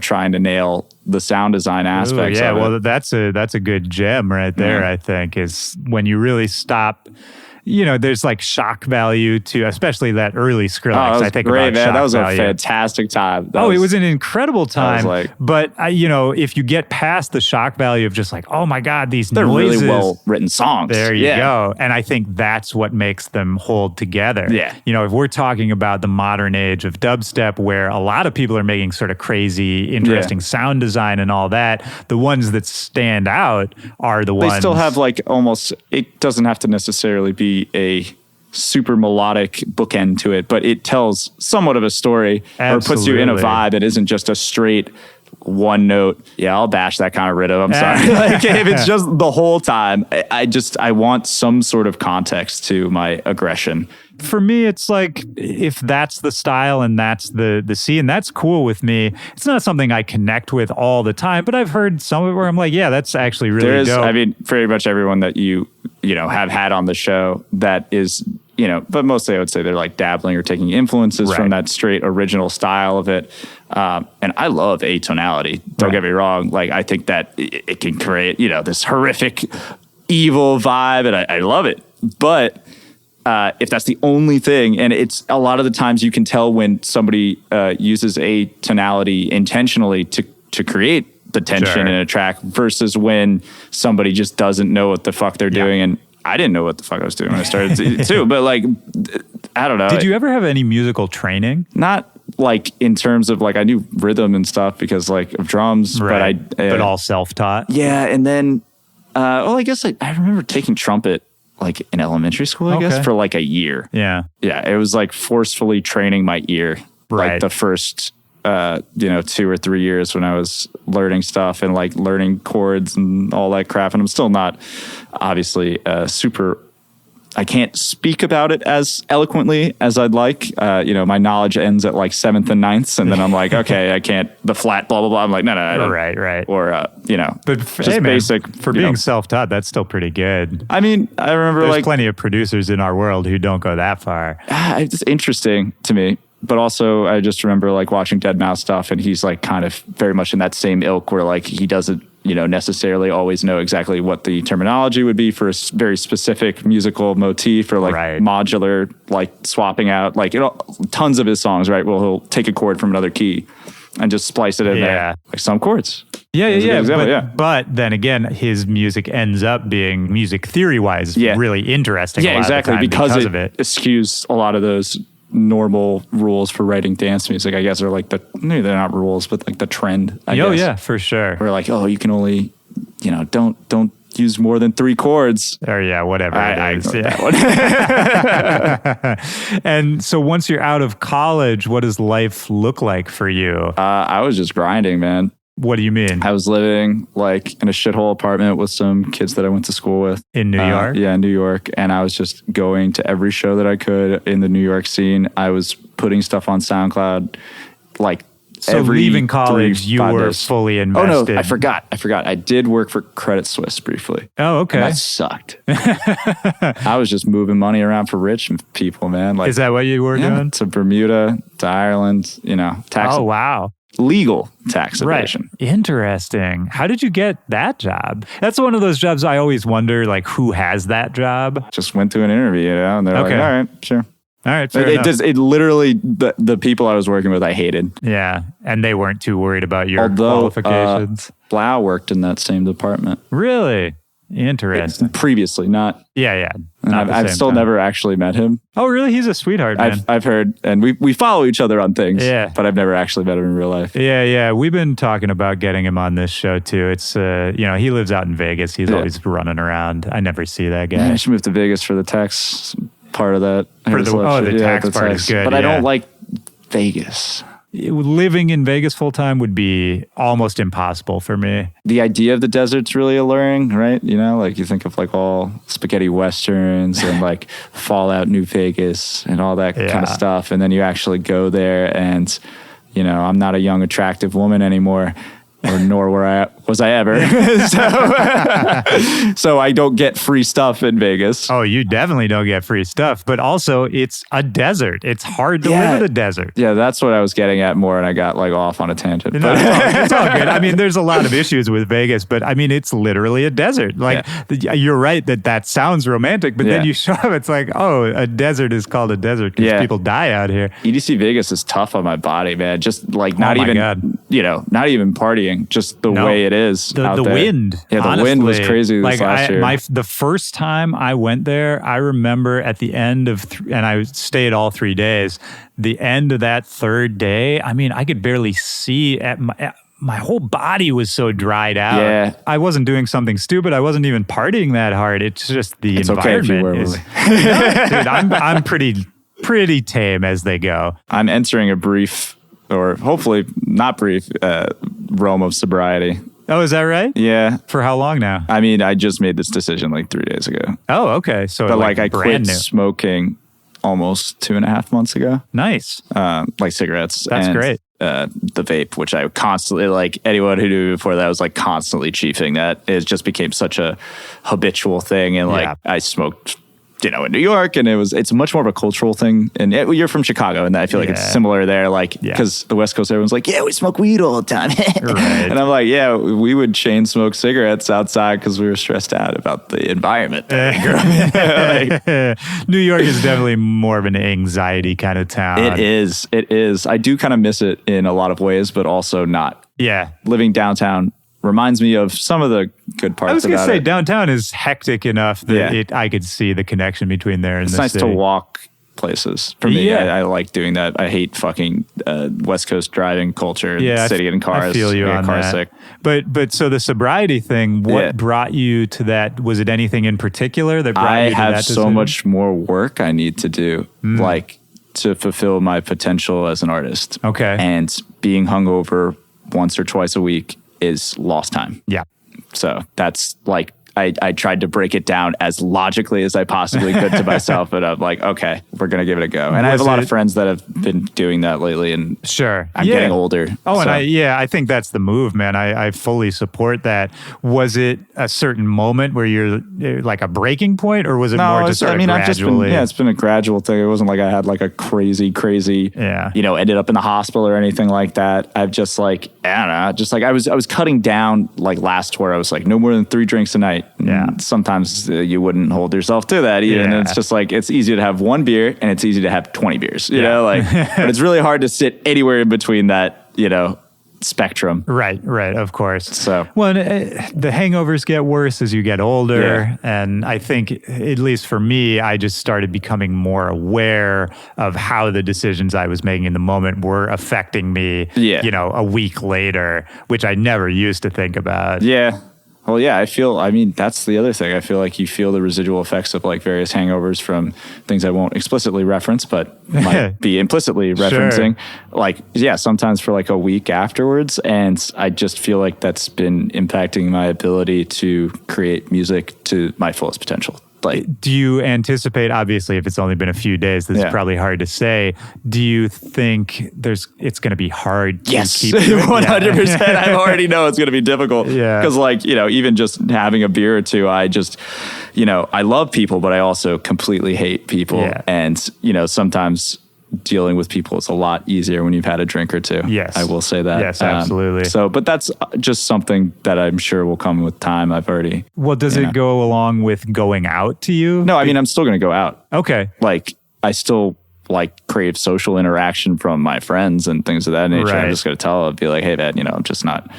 trying to nail the sound design aspects. Yeah, of it. well, that's a good gem right there. I think is when you really stop. There's like shock value to, especially that early Skrillex. That was I think great, about man. shock That was value. a fantastic time. It was an incredible time. like- but if you get past the shock value of just like, oh my God, they're noises, really well written songs. There you go. And I think that's what makes them hold together. Yeah. If we're talking about the modern age of dubstep, where a lot of people are making sort of crazy, interesting sound design and all that, the ones that stand out are the ones. They still have like almost, it doesn't have to necessarily be a super melodic bookend to it, but it tells somewhat of a story or puts you in a vibe. It isn't just a straight one note. Yeah, I'll bash that kind of rhythm. I'm sorry. Like if it's just the whole time, I want some sort of context to my aggression. For me, it's like if that's the style and that's the scene, that's cool with me. It's not something I connect with all the time, but I've heard some of it where I'm like, yeah, that's actually really dope. I mean, pretty much everyone that you have had on the show that is, but mostly I would say they're like dabbling or taking influences from that straight original style of it. And I love atonality. Don't get me wrong. Like I think that it can create, this horrific, evil vibe, and I love it. But if that's the only thing, and it's a lot of the times you can tell when somebody uses atonality intentionally to create the tension in a track versus when somebody just doesn't know what the fuck they're doing. And I didn't know what the fuck I was doing when I started too, but like, I don't know. Did you ever have any musical training? Not like in terms of like, I knew rhythm and stuff because like of drums, but all self-taught. Yeah. And then, I guess I remember taking trumpet like in elementary school, I guess, for like a year. Yeah. Yeah. It was like forcefully training my ear. Like the first, 2 or 3 years when I was learning stuff and like learning chords and all that crap. And I'm still not obviously I can't speak about it as eloquently as I'd like. My knowledge ends at like 7th and 9th. And then I'm like, okay, I can't, the flat, blah, blah, blah. I'm like, no. Right. Or, but just basic. For being self-taught, that's still pretty good. I mean, I remember There's plenty of producers in our world who don't go that far. It's interesting to me. But also, I just remember like watching Deadmau5 stuff, and he's like kind of very much in that same ilk where like he doesn't, necessarily always know exactly what the terminology would be for a very specific musical motif or like modular, like swapping out, like tons of his songs, right? Well, he'll take a chord from another key and just splice it in there, like some chords. But then again, his music ends up being music theory-wise really interesting. Yeah, exactly, because of it eschews a lot of those normal rules for writing dance music, I guess, are like maybe they're not rules, but like the trend. I guess. Yeah, for sure. We're like, you can only, don't use more than 3 chords. Or whatever it is. That one. And so once you're out of college, what does life look like for you? I was just grinding, man. What do you mean? I was living like in a shithole apartment with some kids that I went to school with. In New York? Yeah, in New York. And I was just going to every show that I could in the New York scene. I was putting stuff on SoundCloud like every leaving college, 3-5 you were days. fully invested. Oh, no, I forgot. I did work for Credit Suisse briefly. Oh, okay. And that sucked. I was just moving money around for rich people, man. Like, is that what you were doing? To Bermuda, to Ireland, tax. Oh, wow. Legal tax evasion. Right. Interesting. How did you get that job? That's one of those jobs I always wonder, like, who has that job? Just went to an interview, and they're like, all right, sure. All right, fair It enough. just, it literally, the people I was working with, I hated. Yeah, and they weren't too worried about your Although qualifications. Blau worked in that same department Really? Interesting. previously, not. Yeah. And Not the I've same still time. never actually met him. Oh, really? He's a sweetheart, man. I've heard, and we follow each other on things. Yeah. But I've never actually met him in real life. Yeah. We've been talking about getting him on this show too. It's he lives out in Vegas. He's always running around. I never see that guy. I should move to Vegas for the tax part of that. For the tax part is good, But I yeah. don't like Vegas. Living in Vegas full time would be almost impossible for me. The idea of the desert's really alluring, right? You know, like you think of like all spaghetti westerns and like Fallout New Vegas and all that kind Yeah. of stuff. And then you actually go there and, you know, I'm not a young, attractive woman anymore. Or nor was I ever. So I don't get free stuff in Vegas. Oh, you definitely don't get free stuff, but also it's a desert. It's hard to live in a desert. Yeah, that's what I was getting at more, and I got like off on a tangent. No, But it's all good. I mean, there's a lot of issues with Vegas, but I mean, it's literally a desert. Like, you're right that sounds romantic, but then you show up, it's like, oh, a desert is called a desert because people die out here. EDC Vegas is tough on my body, man. Just like not Oh my even, God. not even partying, just the way it is. The out there. wind. Yeah, the honestly, wind was crazy this last year. The first time I went there, I remember at the end of, and I stayed all 3 days, the end of that third day, I mean, I could barely see my whole body was so dried out. Yeah. I wasn't doing something stupid. I wasn't even partying that hard. It's just the It's okay if you environment. were, Willie. Dude, I'm pretty tame as they go. I'm entering a brief, or hopefully not brief, realm of sobriety. Oh, is that right? Yeah. For how long now? I mean, I just made this decision like 3 days ago. Oh, okay. So But like I brand quit new. smoking almost 2.5 months ago. Nice. Like cigarettes. That's and, great. The vape, which I constantly, like anyone who knew me before that was like constantly chiefing that. It just became such a habitual thing. And like I smoked, in New York, and it's much more of a cultural thing. And you're from Chicago, and I feel like it's similar there. Like, because the West Coast, everyone's like, yeah, we smoke weed all the time. Right. And I'm like, yeah, we would chain smoke cigarettes outside because we were stressed out about the environment. New York is definitely more of an anxiety kind of town. It is. I do kind of miss it in a lot of ways, but also not. Yeah. Living downtown reminds me of some of the good parts. I was going to about say it. downtown is hectic enough that I could see the connection between there and It's the nice city. to walk places. For me, Yeah. I like doing that. I hate fucking West Coast driving culture and sitting in cars. I feel you I get on car that. sick. But so the sobriety thing, what brought you to that? Was it anything in particular that brought I you to have that so decision? much more work I need to do, like to fulfill my potential as an artist. Okay. And being hungover once or twice a week is lost time. Yeah. So that's like, I tried to break it down as logically as I possibly could to myself, and I'm like, okay, we're going to give it a go. And I have a lot of friends that have been doing that lately, and Sure. I'm getting older. Oh, so. and I think that's the move, man. I fully support that. Was it a certain moment where you're like a breaking point, or was it more just sort of I've just been, gradually? it's been a gradual thing. It wasn't like I had like a crazy, ended up in the hospital or anything like that. I've just like, I don't know, just like I was cutting down like last tour. I was like, no more than 3 drinks a night. Yeah. Sometimes you wouldn't hold yourself to that either. And it's just like, it's easy to have 1 beer and it's easy to have 20 beers, you know, like, but it's really hard to sit anywhere in between that, spectrum. Right, of course. So, well, the hangovers get worse as you get older. And I think, at least for me, I just started becoming more aware of how the decisions I was making in the moment were affecting me, a week later, which I never used to think about. Yeah. Well, that's the other thing. I feel like you feel the residual effects of like various hangovers from things I won't explicitly reference, but might be implicitly referencing. Like, sometimes for like a week afterwards. And I just feel like that's been impacting my ability to create music to my fullest potential. Like, do you anticipate, obviously, if it's only been a few days, this is probably hard to say. Do you think it's going to be hard to keep doing? 100%. I already know it's going to be difficult. Yeah. Because like, even just having a beer or two, I just, I love people, but I also completely hate people. Yeah. And, sometimes dealing with people is a lot easier when you've had a drink or two. Yes. I will say that. Yes, absolutely. But that's just something that I'm sure will come with time. I've already. Well, does it go along with going out to you? No, I mean, I'm still going to go out. Okay. Like, I still like crave social interaction from my friends and things of that nature. Right. I'm just going to tell, I'll be like, hey, man, I'm just not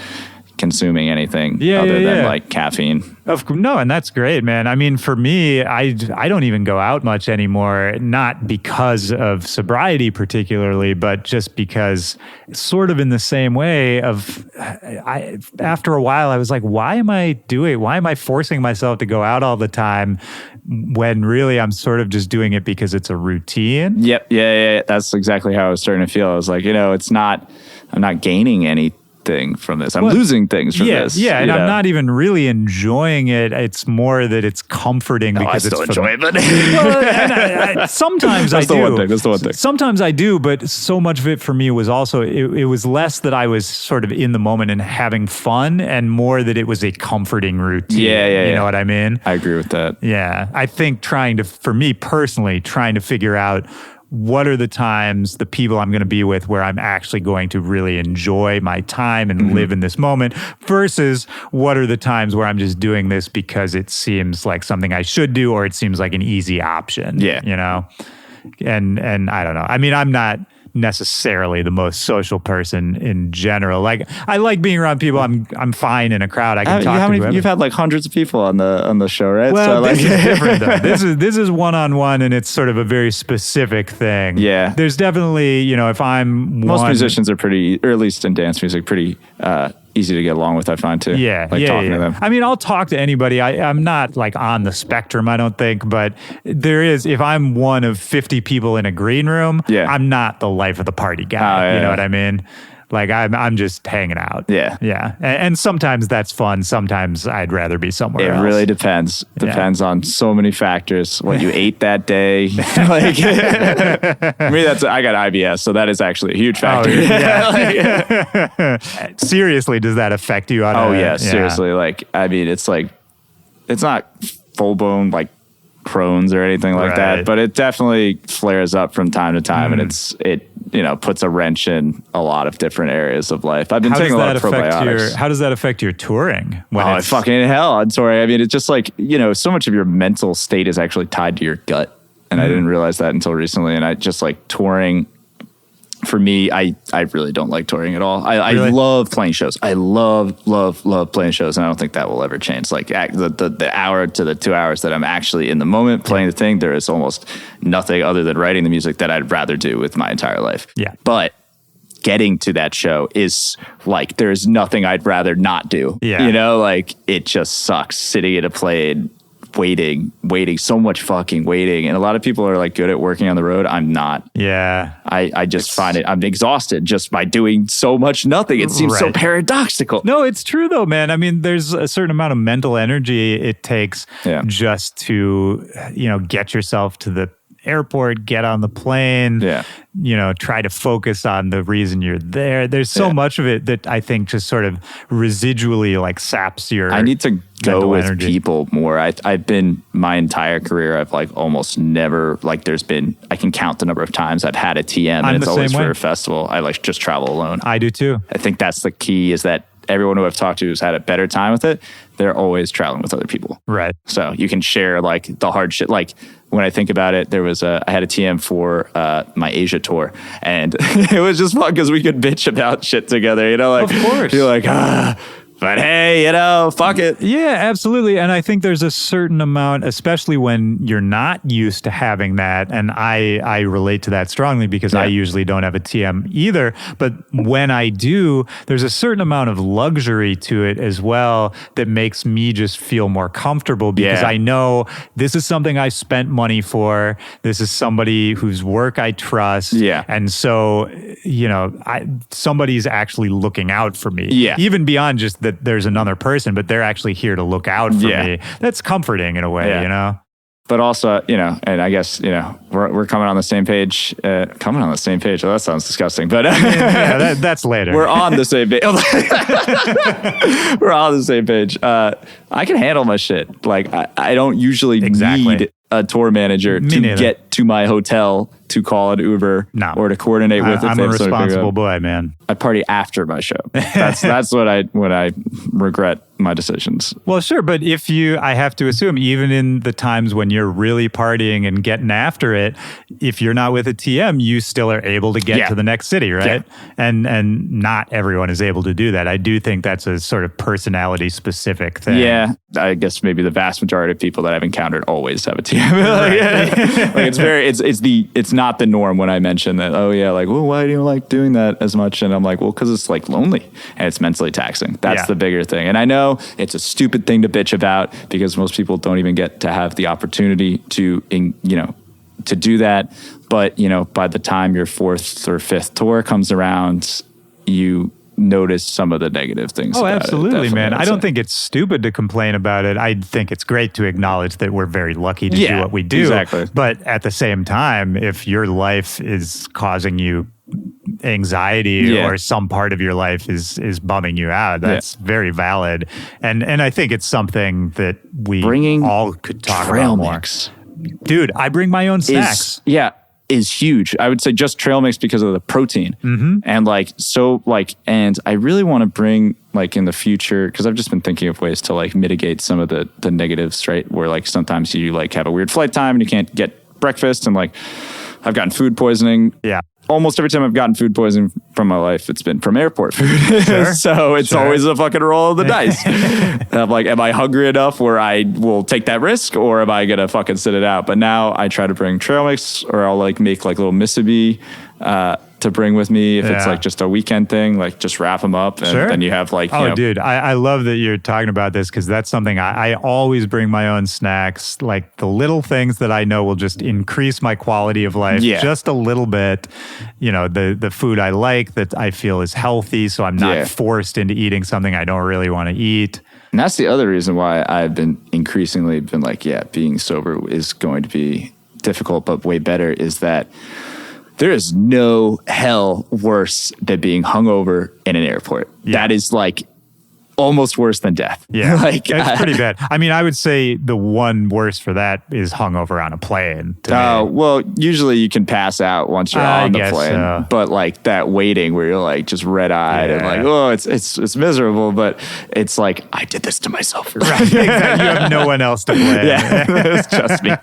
consuming anything other than like caffeine. No, and that's great, man. I mean, for me, I don't even go out much anymore, not because of sobriety particularly, but just because sort of in the same way after a while, I was like, why am I forcing myself to go out all the time when really I'm sort of just doing it because it's a routine? Yep. Yeah. That's exactly how I was starting to feel. I was like, I'm not gaining anything from this. I'm losing things from this. Yeah, and I'm not even really enjoying it. It's more that it's comforting because I still it's enjoy it, but sometimes that's I do. That's the one thing. Sometimes I do, but so much of it for me was also it was less that I was sort of in the moment and having fun, and more that it was a comforting routine. Yeah. You know what I mean? I agree with that. Yeah, I think for me personally, trying to figure out what are the times, the people I'm going to be with where I'm actually going to really enjoy my time and live in this moment versus what are the times where I'm just doing this because it seems like something I should do or it seems like an easy option. Yeah. And I don't know. I mean, I'm not necessarily the most social person in general. Like, I like being around people. I'm fine in a crowd. I can talk to whoever. You've had like hundreds of people on the show, right? Well, this is different though. This is one-on-one, and it's sort of a very specific thing. Yeah. There's definitely, if I'm most musicians are pretty, or at least in dance music, pretty easy to get along with, I find too. Yeah. Talking to them. I mean, I'll talk to anybody. I'm not like on the spectrum, I don't think, but if I'm one of 50 people in a green room, I'm not the life of the party guy. You know what I mean? Like I'm just hanging out. Yeah. And sometimes that's fun. Sometimes I'd rather be somewhere else. It really depends. Depends on so many factors. What you ate that day. Like, for me, I got IBS, so that is actually a huge factor. Seriously, does that affect you? Seriously. Like, I mean, it's not full blown like Crohn's or anything like that, but it definitely flares up from time to time, and it puts a wrench in a lot of different areas of life. I've been taking a lot of probiotics. How does that affect your touring? Fucking hell on touring. I mean, it's just like, so much of your mental state is actually tied to your gut, and I didn't realize that until recently. And I just like touring. For me, I really don't like touring at all. I love playing shows. I love playing shows, and I don't think that will ever change. Like the hour to the 2 hours that I'm actually in the moment playing the thing, there is almost nothing other than writing the music that I'd rather do with my entire life. Yeah. But getting to that show is like, there's nothing I'd rather not do. Yeah. Like it just sucks sitting in a plane, waiting, so much fucking waiting. And a lot of people are like good at working on the road. I'm not. Yeah. I just find I'm exhausted just by doing so much nothing. It seems so paradoxical. No, it's true though, man. I mean, there's a certain amount of mental energy it takes just to, get yourself to the airport, get on the plane, try to focus on the reason you're there. There's so much of it that I think just sort of residually like saps your I need to go with energy. people more. I've been my entire career, I've like almost never, like I can count the number of times I've had a TM and it's always for a festival. I like just travel alone. I do too. I think that's the key, is that everyone who I've talked to who's had a better time with it, they're always traveling with other people. Right. So you can share like the hard shit. Like when I think about it, I had a TM for my Asia tour, and it was just fun because we could bitch about shit together. Like, of course, you're like, but hey, fuck it. Yeah, absolutely. And I think there's a certain amount, especially when you're not used to having that. And I relate to that strongly because I usually don't have a TM either. But when I do, there's a certain amount of luxury to it as well that makes me just feel more comfortable because I know this is something I spent money for. This is somebody whose work I trust. Yeah. And so, somebody's actually looking out for me. Yeah. Even beyond just that there's another person, but they're actually here to look out for me. That's comforting in a way, But also, and I guess, we're coming on the same page. Coming on the same page. Well, that sounds disgusting. But that's later. We're on the same page. We're on the same page. I can handle my shit. Like, I don't usually need a tour manager to get to my hotel to call an Uber or to coordinate with. I'm a responsible boy, man. I party after my show. That's what I regret my decisions. Well, sure, but I have to assume, even in the times when you're really partying and getting after it, if you're not with a TM, you still are able to get to the next city, right? Yeah. And not everyone is able to do that. I do think that's a sort of personality specific thing. Yeah, I guess maybe the vast majority of people that I've encountered always have a TM. It's not the norm when I mention that. Oh yeah, like, well, why do you like doing that as much? And I'm like, well, because it's like lonely and it's mentally taxing. That's the bigger thing. And I know it's a stupid thing to bitch about because most people don't even get to have the opportunity to do that. But, by the time your fourth or fifth tour comes around, you notice some of the negative things. Oh, absolutely, man. I don't think it's stupid to complain about it. I think it's great to acknowledge that we're very lucky to do what we do. Exactly. But at the same time, if your life is causing you anxiety or some part of your life is bumming you out, that's very valid. And I think it's something that we all could talk about more. Mix. Dude, I bring my own snacks. Is huge. I would say just trail mix because of the protein. And and I really want to bring in the future, because I've just been thinking of ways to mitigate some of the negatives, right? Where sometimes you have a weird flight time and you can't get breakfast, and I've gotten food poisoning. Yeah. Almost every time I've gotten food poisoning from my life, it's been from airport food. Sure. So it's always a fucking roll of the dice. I'm like, am I hungry enough where I will take that risk, or am I going to fucking sit it out? But now I try to bring trail mix, or I'll make little Mississippi to bring with me if it's just a weekend thing, just wrap them up. And then you have dude, I love that you're talking about this, because that's something I always bring my own snacks, the little things that I know will just increase my quality of life just a little bit. The food I like that I feel is healthy, so I'm not forced into eating something I don't really want to eat. And that's the other reason why I've been increasingly been being sober is going to be difficult, but way better is that there is no hell worse than being hungover in an airport. Yeah. That is almost worse than death. Yeah, it's pretty bad. I mean, I would say the one worse for that is hungover on a plane. Well, usually you can pass out once you're on the plane. So. But that waiting where you're just red eyed and it's miserable. But it's I did this to myself. Right, exactly. You have no one else to blame. Yeah, it's just me.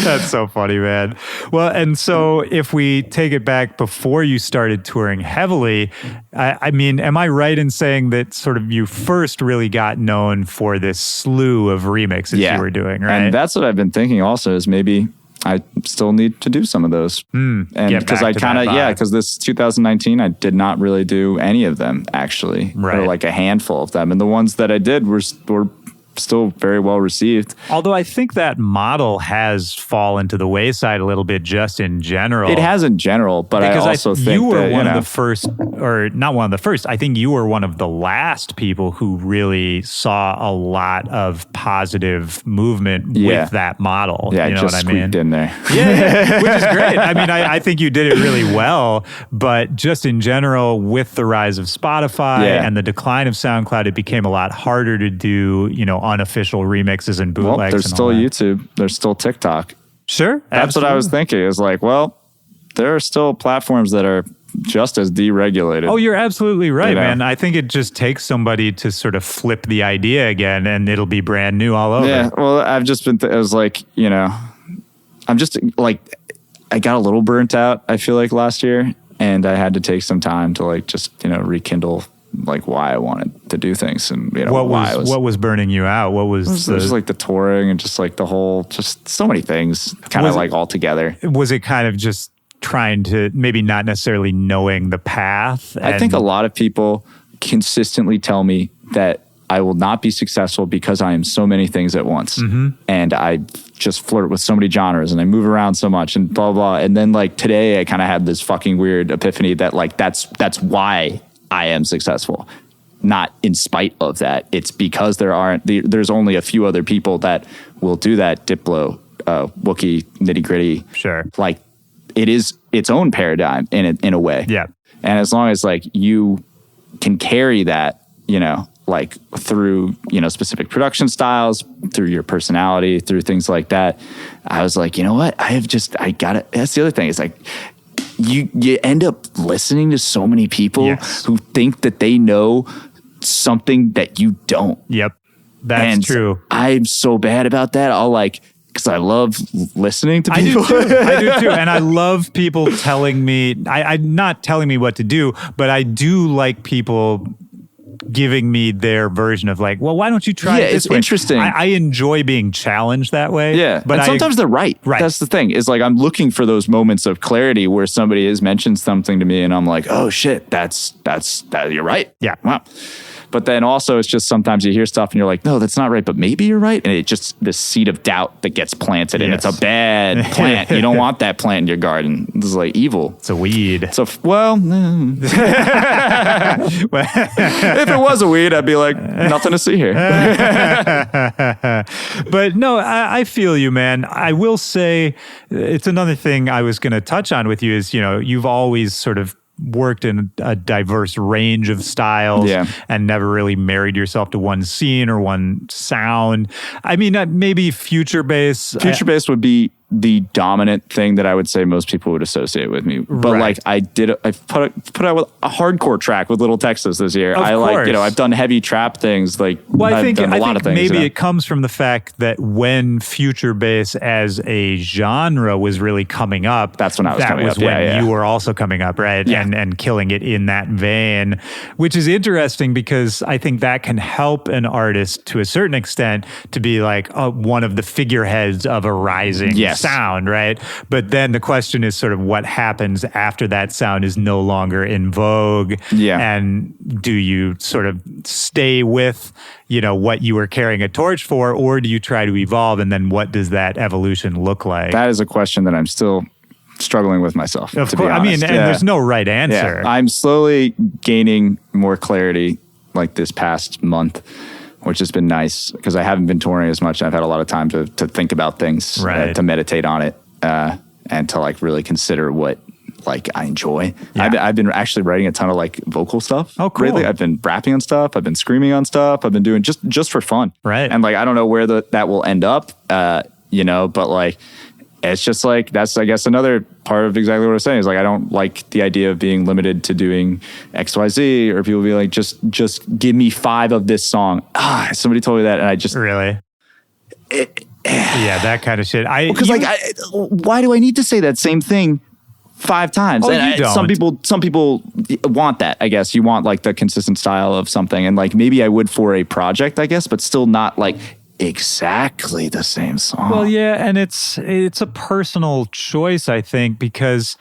That's so funny, man. Well, and so if we take it back before you started touring heavily, I mean, am I right in saying that sort of you first really got known for this slew of remixes you were doing, right? And that's what I've been thinking also, is maybe I still need to do some of those. And because I kind of, because this 2019, I did not really do any of them, actually. Right. Or a handful of them. And the ones that I did were still very well received. Although I think that model has fallen to the wayside a little bit just in general. It has in general, but because I also think you were that, one of the first, or not one of the first, I think you were one of the last people who really saw a lot of positive movement with that model. Yeah, you know just what I mean? squeaked in there. Yeah, which is great. I mean, I think you did it really well, but just in general, with the rise of Spotify and the decline of SoundCloud, it became a lot harder to do, unofficial remixes and bootlegs. Well, there's still YouTube. There's still TikTok. Sure. That's what I was thinking. Is there are still platforms that are just as deregulated. Oh, you're absolutely right, man. I think it just takes somebody to sort of flip the idea again, and it'll be brand new all over. Yeah. Well, I've just been, I was I'm just I got a little burnt out, I feel last year, and I had to take some time to rekindle why I wanted to do things, and what was burning you out? What was just the touring and just the whole, just so many things kind of all together. Was it kind of just trying to maybe not necessarily knowing the path? I think a lot of people consistently tell me that I will not be successful because I am so many things at once. Mm-hmm. And I just flirt with so many genres and I move around so much and blah, blah. And then today I kind of had this fucking weird epiphany that that's why I am successful. Not in spite of that. It's because there's only a few other people that will do that. Diplo, Wookie, Nitty Gritty. Sure. It is its own paradigm in a way. Yeah. And as long as you can carry that, like through, specific production styles, through your personality, through things like that. I was like, you know what? I got it. That's the other thing. It's like, you end up listening to so many people who think that they know something that you don't. Yep. That's true. I'm so bad about that. Because I love listening to people. I do too. And I love people telling me, not telling me what to do, but I do like people giving me their version of like, well, why don't you try it this it's way? interesting. I enjoy being challenged that way. Yeah. But and sometimes they're right. Right. That's the thing, is like, I'm looking for those moments of clarity where somebody has mentioned something to me and I'm like, oh shit, that's you're right. Yeah. Wow. But then also it's just sometimes you hear stuff and you're like, no, that's not right, but maybe you're right. And it just, this seed of doubt that gets planted and it's a bad plant. You don't want that plant in your garden. This is like evil. It's a weed. So, if it was a weed, I'd be like, nothing to see here. But no, I feel you, man. I will say it's another thing I was going to touch on with you is, you've always sort of worked in a diverse range of styles and never really married yourself to one scene or one sound. I mean, maybe future bass. Future bass would be the dominant thing that I would say most people would associate with me. But like I put out with a hardcore track with Little Texas this year. I've done heavy trap things. Like, I think of things. Maybe it comes from the fact that when future bass as a genre was really coming up, that's when I was coming up. That was when you were also coming up, right? Yeah. And killing it in that vein, which is interesting because I think that can help an artist to a certain extent to be like one of the figureheads of a rising sound, right? But then the question is sort of what happens after that sound is no longer in vogue. Yeah. And do you sort of stay with, what you were carrying a torch for, or do you try to evolve? And then what does that evolution look like? That is a question that I'm still struggling with myself. Of to course. be honest. And there's no right answer. Yeah. I'm slowly gaining more clarity like this past month, which has been nice because I haven't been touring as much. I've had a lot of time to think about things, to meditate on it, and to like really consider what like I enjoy. Yeah. I've been actually writing a ton of like vocal stuff. Oh, cool. Lately. I've been rapping on stuff. I've been screaming on stuff. I've been doing just for fun. Right. And like, I don't know where that will end up, but like, it's just like, that's, I guess, another part of exactly what I was saying is like, I don't like the idea of being limited to doing XYZ, or people be like, just give me 5 of this song. Somebody told me that. And I just really, that kind of shit. Because why do I need to say that same thing 5 times? Oh, and you don't. Some people want that, I guess. You want like the consistent style of something. And like, maybe I would for a project, I guess, but still not like exactly the same song. Well, yeah, and it's a personal choice, I think, because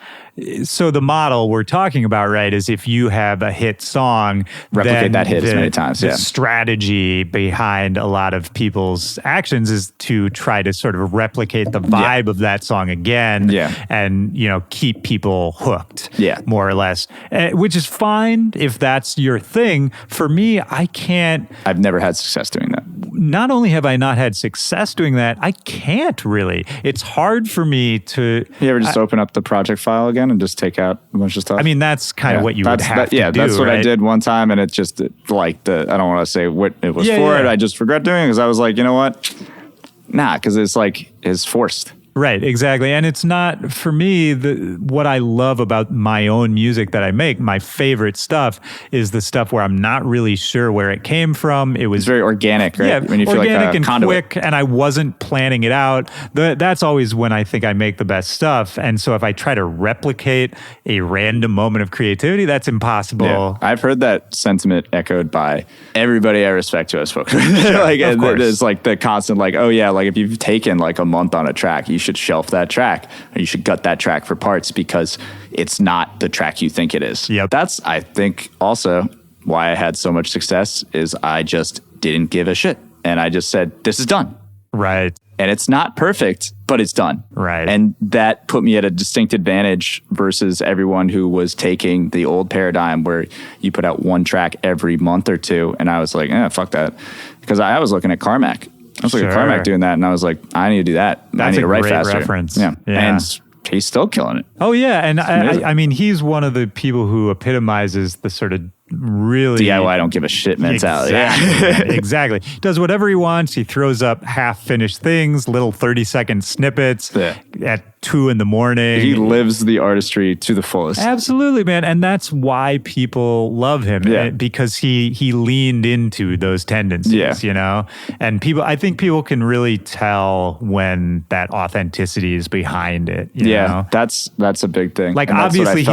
so the model we're talking about, right, is if you have a hit song, replicate that hit as many times. The strategy behind a lot of people's actions is to try to sort of replicate the vibe of that song again, and keep people hooked, more or less, which is fine if that's your thing. For me, I can't. I've never had success doing that. Not only have I not had success doing that, I can't really. It's hard for me to. You ever just open up the project file again and just take out a bunch of stuff? I mean, that's kind of what you would have to do. That's what right? I did one time, and it just like I don't want to say what it was for it. I just regret doing it because I was like, you know what? Nah, because it's forced. Right, exactly. And it's not, for me, what I love about my own music that I make, my favorite stuff, is the stuff where I'm not really sure where it came from. It's very organic, right? Yeah, when you organic feel like a and conduit. quick, and I wasn't planning it out. That's always when I think I make the best stuff. And so if I try to replicate a random moment of creativity, that's impossible. Yeah. I've heard that sentiment echoed by everybody I respect who I've spoken with. Sure, like, of course. It's like the constant, like, oh yeah, like if you've taken like a month on a track, you should shelf that track, or you should gut that track for parts because it's not the track you think it is. Yep. That's, I think, also why I had so much success is I just didn't give a shit. And I just said, this is done. Right. And it's not perfect, but it's done. Right. And that put me at a distinct advantage versus everyone who was taking the old paradigm where you put out one track every month or two. And I was like, fuck that. Because I was looking at Carmack. I was looking at Carmack doing that, and I was like, I need to do that. I need to write faster. That's a great reference. Yeah. And he's still killing it. Oh, yeah. And I mean, he's one of the people who epitomizes the sort of really DIY don't give a shit mentality. Exactly. Exactly. Does whatever he wants. He throws up half-finished things, little 30-second snippets at 2 a.m. He lives the artistry to the fullest. Absolutely, man. And that's why people love him, because he leaned into those tendencies, you know? And I think people can really tell when that authenticity is behind it. You know? That's a big thing. Like, and obviously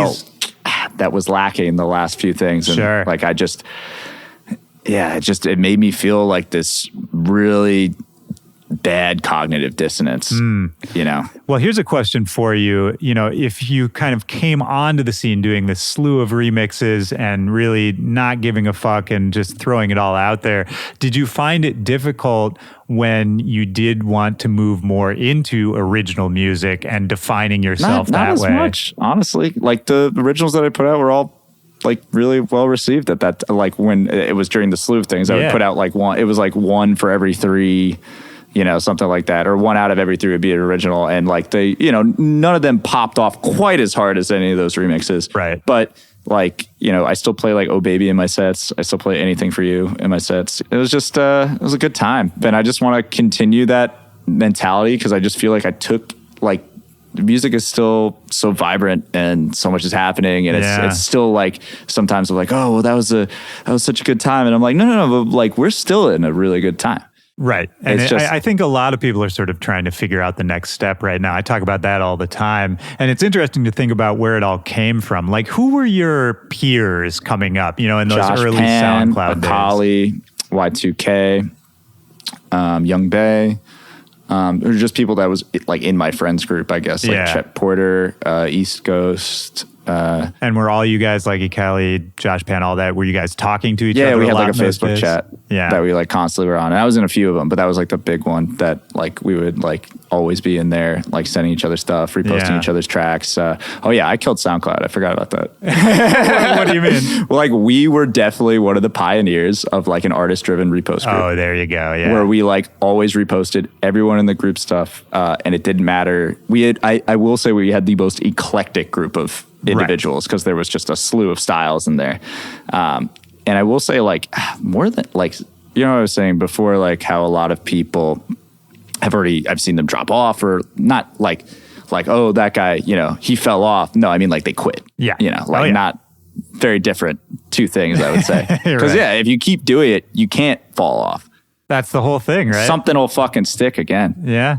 that was lacking the last few things. And sure. Like it made me feel like this really bad cognitive dissonance, you know? Well, here's a question for you. You know, if you kind of came onto the scene doing this slew of remixes and really not giving a fuck and just throwing it all out there, did you find it difficult when you did want to move more into original music and defining yourself not that as way? Much, honestly. Like the originals that I put out were all like really well received at that. Like when it was during the slew of things, I would put out like one. It was like one for every 3. You know, something like that, or 1 out of every 3 would be an original, and like none of them popped off quite as hard as any of those remixes. Right. But like, I still play like "Oh Baby" in my sets. I still play "Anything for You" in my sets. It was just, it was a good time, and I just want to continue that mentality because I just feel like the music is still so vibrant and so much is happening, and it's still like sometimes I'm like, oh well, that was such a good time, and I'm like, no, but like we're still in a really good time. Right. And I think a lot of people are sort of trying to figure out the next step right now. I talk about that all the time. And it's interesting to think about where it all came from. Like, who were your peers coming up, in those Josh early Pan, SoundCloud days? Akali, Y2K, Young Bay. Or just people that was like in my friends group, I guess. Like Chet Porter, East Coast. And were all you guys like Akali, Josh Pan, all that? Were you guys talking to each other? Yeah, we had like a in those Facebook days? chat that we like constantly were on. And I was in a few of them, but that was like the big one that like we would like always be in there, like sending each other stuff, reposting each other's tracks. I killed SoundCloud. I forgot about that. What do you mean? Well, like we were definitely one of the pioneers of like an artist-driven repost group. Oh, there you go. Yeah, where we like always reposted everyone in the group stuff, and it didn't matter. I will say we had the most eclectic group of individuals because there was just a slew of styles in there. And I will say like more than like, what I was saying before, like how a lot of people I've seen them drop off or not like, oh, that guy, he fell off. No, I mean like they quit. Yeah. Not very different two things, I would say. Because if you keep doing it, you can't fall off. That's the whole thing, right? Something will fucking stick again. Yeah.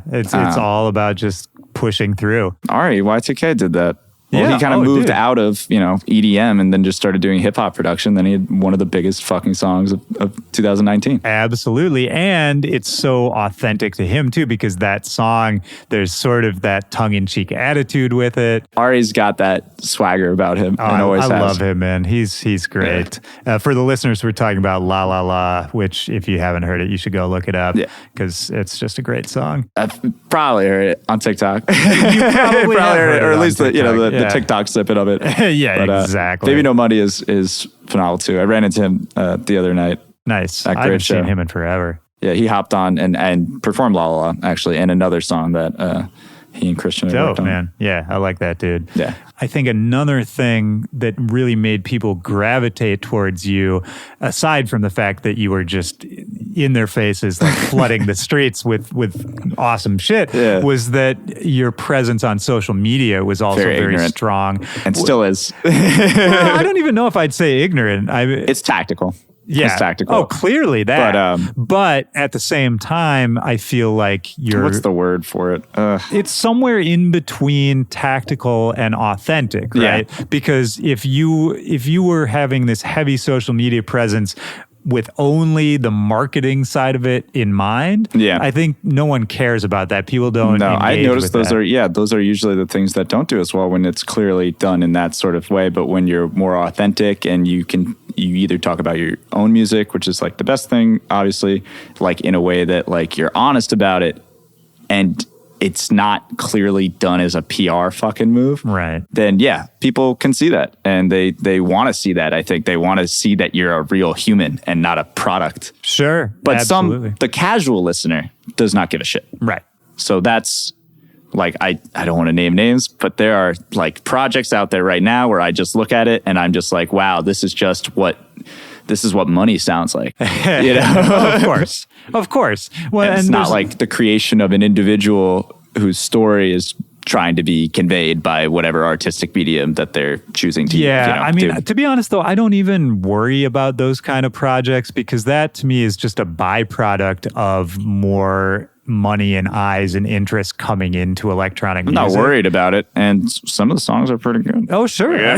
It's all about just pushing through. Ari, Y2K did that. Well, he kind of moved out of, EDM and then just started doing hip hop production. Then he had one of the biggest fucking songs of 2019. Absolutely. And it's so authentic to him too, because that song, there's sort of that tongue-in-cheek attitude with it. Ari's got that swagger about him. Oh, I love him, man. He's great. Yeah. For the listeners, we're talking about La La La, which if you haven't heard it, you should go look it up because it's just a great song. I've probably heard it on TikTok. You probably heard it, or at least TikTok. the TikTok snippet of it. Exactly. Baby No Money is phenomenal too. I ran into him the other night. Nice. I haven't seen him in forever. Yeah, he hopped on and performed La La La actually, and another song that he and Christian had worked on. Man. Yeah, I like that dude. Yeah. I think another thing that really made people gravitate towards you, aside from the fact that you were just in their faces, like flooding the streets with awesome shit, was that your presence on social media was also very strong. And still is. Well, I don't even know if I'd say ignorant. It's tactical. Yeah. It's tactical. Oh, clearly that. But at the same time, I feel like you're... What's the word for it? It's somewhere in between tactical and authentic, right? Yeah. Because if you were having this heavy social media presence with only the marketing side of it in mind, I think no one cares about that. People don't. No, I noticed those are usually the things that don't do as well when it's clearly done in that sort of way. But when you're more authentic and you either talk about your own music, which is like the best thing, obviously, like in a way that like you're honest about it, and it's not clearly done as a PR fucking move, right? Then people can see that, and they want to see that. I think they want to see that you're a real human and not a product. Sure, but the casual listener does not give a shit, right? So that's like, I don't want to name names, but there are like projects out there right now where I just look at it and I'm just like, wow, this is what money sounds like. You know? Of course. Well, and it's not like the creation of an individual whose story is trying to be conveyed by whatever artistic medium that they're choosing to do. To be honest, though, I don't even worry about those kind of projects because that to me is just a byproduct of more money and eyes and interest coming into electronic music. I'm not worried about it, and some of the songs are pretty good. Oh, sure. Yeah.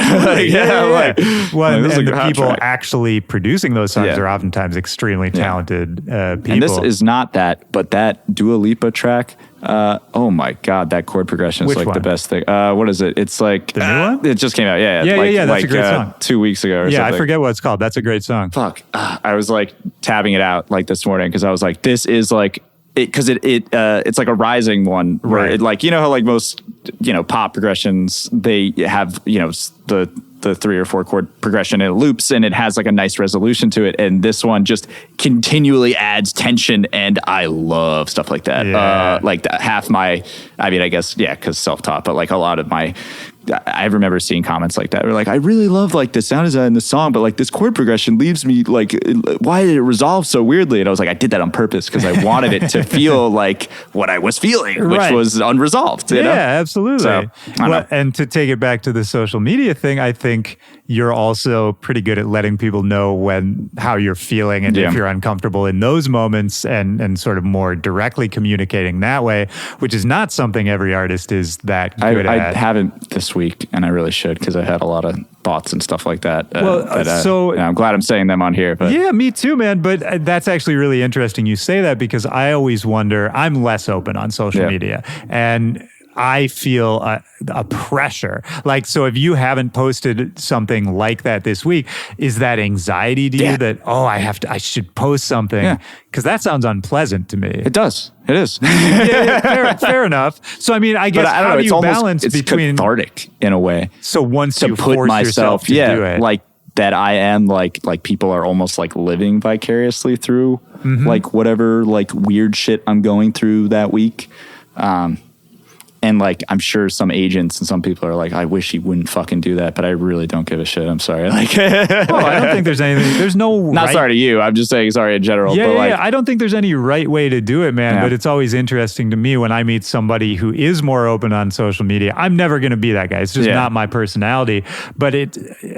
and the people track. actually producing those songs are oftentimes extremely talented people. And this is not that, but that Dua Lipa track, oh my God, that chord progression is like the best thing. What is it? It's like... The new one? It just came out, Yeah, that's a great song. 2 weeks ago or something. Yeah, I forget what it's called. That's a great song. Fuck. I was like tabbing it out like this morning because I was like, this is like... Because it's like a rising one where it like, you know how like most, pop progressions, they have, the 3 or 4 chord progression and it loops and it has like a nice resolution to it. And this one just continually adds tension. And I love stuff like that. Yeah. Like I guess, because self-taught, but like a lot of I remember seeing comments like that. They're like, I really love like the sound design in the song, but like this chord progression leaves me like, why did it resolve so weirdly? And I was like, I did that on purpose because I wanted it to feel like what I was feeling, which was unresolved. You know? Absolutely. So, and to take it back to the social media thing, I think you're also pretty good at letting people know how you're feeling and if you're uncomfortable in those moments and sort of more directly communicating that way, which is not something every artist is that good at. I haven't this week, and I really should because I had a lot of thoughts and stuff like that. I'm glad I'm saying them on here. But yeah, me too, man. But that's actually really interesting you say that because I always wonder, I'm less open on social media and I feel a pressure. Like, so if you haven't posted something like that this week, is that anxiety to you that, I should post something? Yeah. Because that sounds unpleasant to me. It does. It is. Fair enough. So, I mean, I guess how do you balance it's between... cathartic in a way. So once to you put force yourself to do it. like that I am like people are almost like living vicariously through like whatever like weird shit I'm going through that week. And like, I'm sure some agents and some people are like, I wish he wouldn't fucking do that, but I really don't give a shit. I'm sorry. Like, I don't think there's anything. There's no. Not sorry to you. I'm just saying sorry in general. Yeah, but like, I don't think there's any right way to do it, man. But it's always interesting to me when I meet somebody who is more open on social media. I'm never going to be that guy. It's just not my personality. But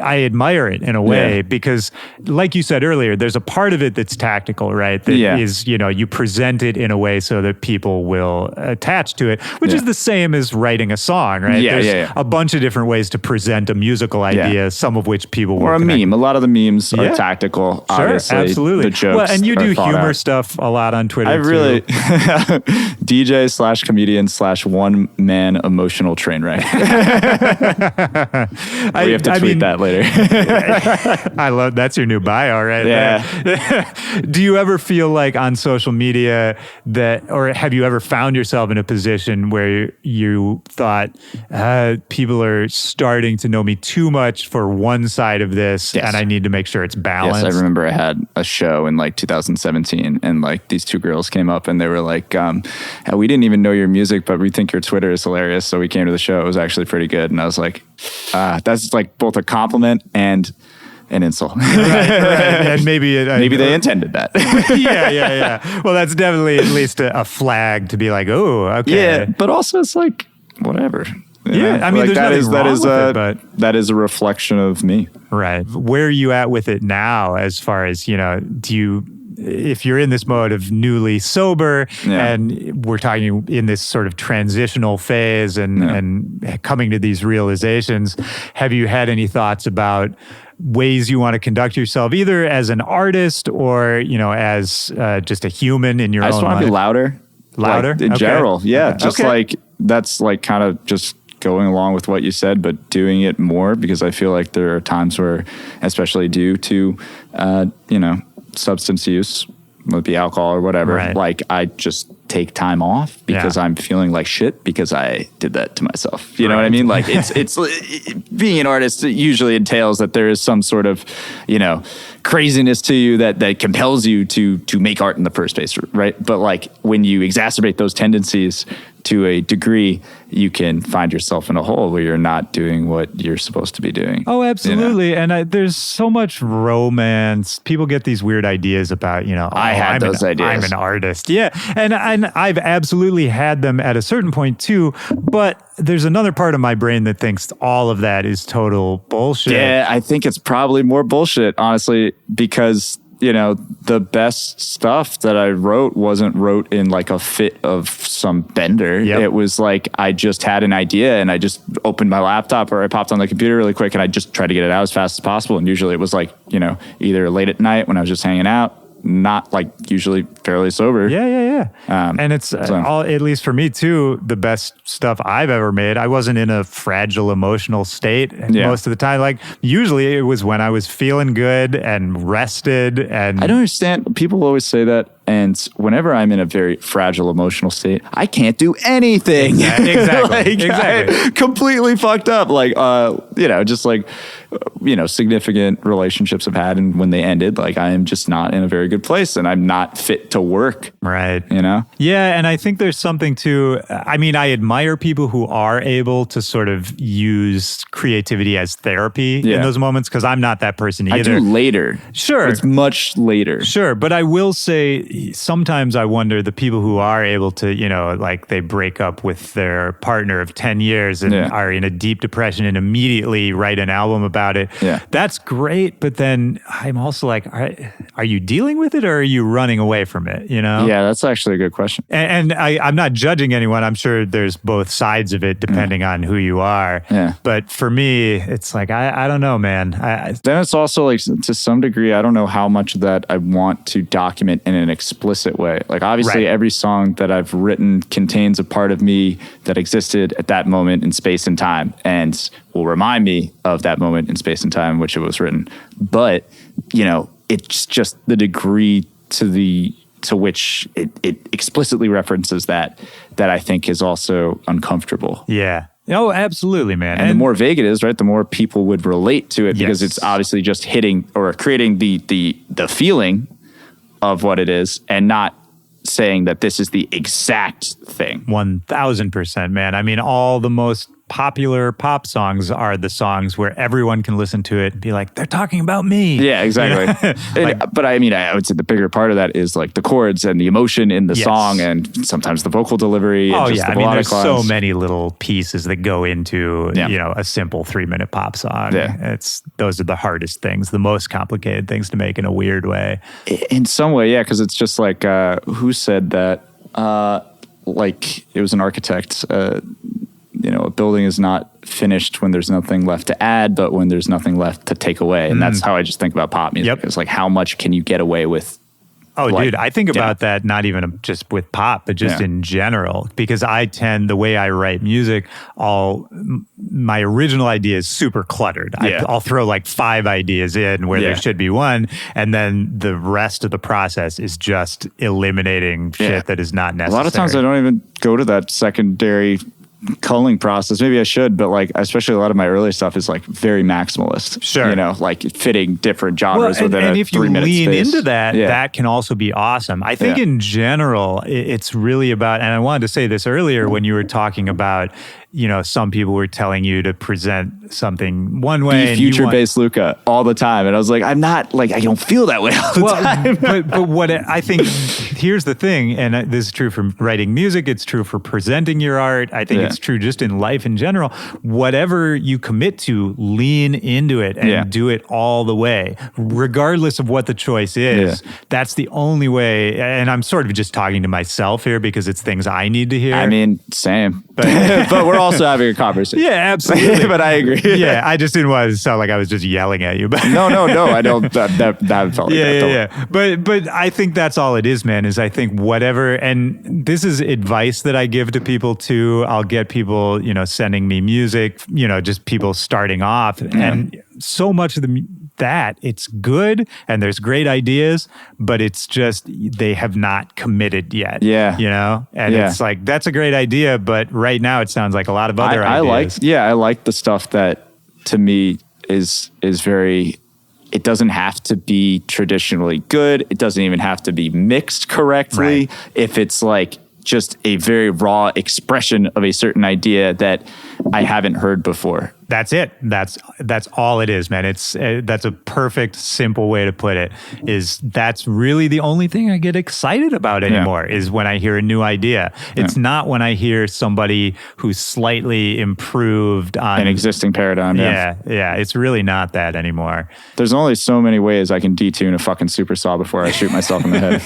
I admire it in a way because, like you said earlier, there's a part of it that's tactical, right? That is, you present it in a way so that people will attach to it, which is the same as writing a song, right? There's a bunch of different ways to present a musical idea, some of which people will connect. Meme. A lot of the memes are tactical, obviously. Absolutely. The jokes well, and you do humor out. stuff a lot on Twitter, I really... DJ/comedian/ one-man emotional train wreck. We have to tweet that later. I love that's your new bio right there. Do you ever feel like on social media or have you ever found yourself in a position where you thought people are starting to know me too much for one side of this and I need to make sure it's balanced? Yes, I remember I had a show in like 2017 and like these two girls came up and they were like, we didn't even know your music, but we think your Twitter is hilarious. So we came to the show. It was actually pretty good. And I was like, that's like both a compliment and an insult. Right. And maybe they intended that. Yeah. Well, that's definitely at least a flag to be like, oh, okay. Yeah, but also it's like, whatever. Yeah, I mean, like there's nothing wrong with it, but... That is a reflection of me. Right. Where are you at with it now as far as, if you're in this mode of newly sober and we're talking in this sort of transitional phase and coming to these realizations, have you had any thoughts about ways you want to conduct yourself either as an artist or, as just a human in your own life? I just want to be louder. Like, in general. Yeah. Just like, that's like kind of just going along with what you said, but doing it more because I feel like there are times where, especially due to, substance use, would be alcohol or whatever, like I just take time off because I'm feeling like shit because I did that to myself. You know what I mean? Like it's being an artist, it usually entails that there is some sort of, craziness to you that compels you to make art in the first place, right? But like when you exacerbate those tendencies to a degree, you can find yourself in a hole where you're not doing what you're supposed to be doing. Oh, absolutely. And there's so much romance. People get these weird ideas about, I had those ideas. I'm an artist. Yeah. And I've absolutely had them at a certain point too. But there's another part of my brain that thinks all of that is total bullshit. Yeah, I think it's probably more bullshit, honestly, because the best stuff that I wrote wasn't wrote in like a fit of some bender. Yep. It was like I just had an idea and I just opened my laptop or I popped on the computer really quick and I just tried to get it out as fast as possible. And usually it was like, either late at night when I was just hanging out, not like usually fairly sober. Yeah. And it's all, at least for me too, the best stuff I've ever made. I wasn't in a fragile emotional state most of the time. Like usually it was when I was feeling good and rested. And I don't understand. People always say that. And whenever I'm in a very fragile emotional state, I can't do anything. Exactly. Exactly. I'm completely fucked up. Like, just like, significant relationships I've had. And when they ended, like, I am just not in a very good place and I'm not fit to work. Right. Yeah. And I think there's something to, I admire people who are able to sort of use creativity as therapy in those moments because I'm not that person either. I do later. Sure. It's much later. Sure. But I will say, sometimes I wonder the people who are able to, like they break up with their partner of 10 years and are in a deep depression and immediately write an album about it. Yeah. That's great. But then I'm also like, are you dealing with it or are you running away from it? Yeah, that's actually a good question. And I'm not judging anyone. I'm sure there's both sides of it depending on who you are. Yeah. But for me, it's like, I don't know, man. Then it's also like to some degree, I don't know how much of that I want to document in an explicit way. Like obviously every song that I've written contains a part of me that existed at that moment in space and time and will remind me of that moment in space and time in which it was written. But, it's just the degree to which it explicitly references that I think is also uncomfortable. Yeah. Oh, absolutely, man. And the more vague it is, right, the more people would relate to it because it's obviously just hitting or creating the feeling of what it is and not saying that this is the exact thing. 1000%, man. All the most popular pop songs are the songs where everyone can listen to it and be like, they're talking about me. Yeah, exactly. But I would say the bigger part of that is like the chords and the emotion in the song and sometimes the vocal delivery. Oh, and just yeah. the There's lines. so many little pieces that go into, a simple 3-minute pop song. Yeah. Those are the hardest things, the most complicated things to make in a weird way. In some way, yeah, because it's just like, who said that? Like it was an architect, a building is not finished when there's nothing left to add, but when there's nothing left to take away. And that's how I just think about pop music. Yep. It's like, how much can you get away with? Oh, dude, I think about that not even just with pop, but just in general, because the way I write music, my original idea is super cluttered. I'll throw like 5 ideas in where there should be one, and then the rest of the process is just eliminating shit that is not necessary. A lot of times I don't even go to that secondary culling process. Maybe I should, but like, especially a lot of my early stuff is like very maximalist. Sure. Like fitting different genres within and a if you 3-minute lean space. into that, that can also be awesome. I think in general, it's really about, and I wanted to say this earlier when you were talking about, some people were telling you to present something one way. Be future-based Luca all the time. And I was like, I'm not, like, I don't feel that way all the time. but what I think, here's the thing, and this is true for writing music, it's true for presenting your art. I think it's true just in life in general. Whatever you commit to, lean into it and do it all the way, regardless of what the choice is. That's the only way. And I'm sort of just talking to myself here because it's things I need to hear. Same. But we're also having a conversation. Yeah, absolutely. But I agree. Yeah, I just didn't want it to sound like I was just yelling at you. But no, I don't. That felt like that. Yeah. But I think that's all it is, man. Is I think whatever, and this is advice that I give to people too. I'll get people, sending me music, just people starting off, and so much of that it's good and there's great ideas, but it's just they have not committed yet. And it's like that's a great idea, but right now it sounds like a lot of other ideas. I like the stuff that to me is very. It doesn't have to be traditionally good. It doesn't even have to be mixed correctly. Right. If it's like just a very raw expression of a certain idea that I haven't heard before. That's it. That's all it is, man. That's a perfect, simple way to put it. That's really the only thing I get excited about anymore is when I hear a new idea. It's not when I hear somebody who's slightly improved on an existing paradigm. Yeah. It's really not that anymore. There's only so many ways I can detune a fucking super saw before I shoot myself in the head.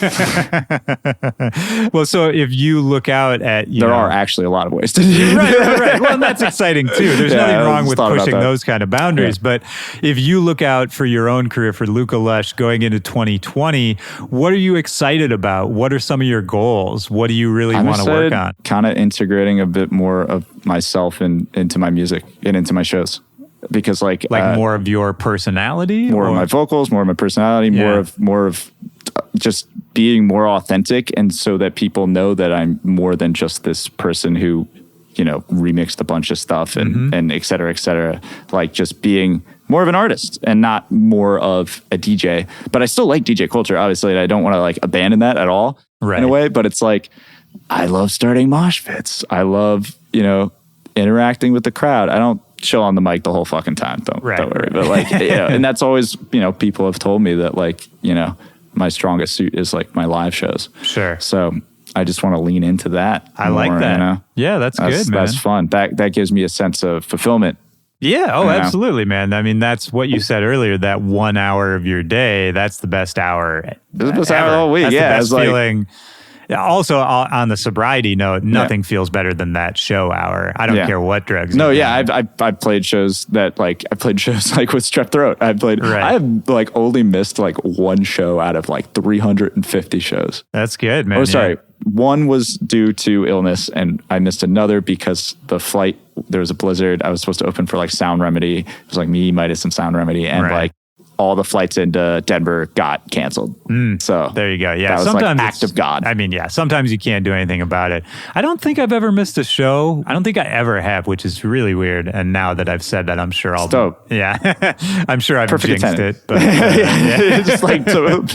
Well, so if you look out at there are actually a lot of ways to do it. Right. Well, and that's exciting too. There's nothing wrong with pushing those kind of boundaries. Yeah. But if you look out for your own career, for Luca Lush going into 2020, what are you excited about? What are some of your goals? What do you really want to work on? Kind of integrating a bit more of myself into my music and into my shows. Because like more of your personality, more of my vocals, more of my personality, more of just being more authentic, and so that people know that I'm more than just this person who, remixed a bunch of stuff and et cetera, like just being more of an artist and not more of a DJ. But I still like DJ culture, obviously, and I don't want to like abandon that at all in a way. But it's like, I love starting mosh pits. I love, interacting with the crowd. I don't chill on the mic the whole fucking time. Don't worry. But like, and that's always, people have told me that like, my strongest suit is like my live shows. Sure. So I just want to lean into that. I like that. Yeah, that's good, man. That's fun. That gives me a sense of fulfillment. Yeah. Oh, absolutely, man. I mean, that's what you said earlier, that 1 hour of your day, that's the best hour. It's the best hour of the whole week. That's the best feeling. Also, on the sobriety note, nothing feels better than that show hour. I don't care what drugs. I've played shows that like with Strep Throat. I have like only missed like one show out of like 350 shows. That's good, man. Oh, sorry. One was due to illness, and I missed another because the flight, there was a blizzard. I was supposed to open for like Sound Remedy. It was like me, Midas, and Sound Remedy, and like all the flights into Denver got canceled. So there you go. Yeah, that was sometimes like act of God. I mean, sometimes you can't do anything about it. I don't think I've ever missed a show. I don't think I ever have, which is really weird. And now that I've said that, I'm sure I'll. Dope. Yeah, I'm sure I've Perfect jinxed attendant. it. But just like so.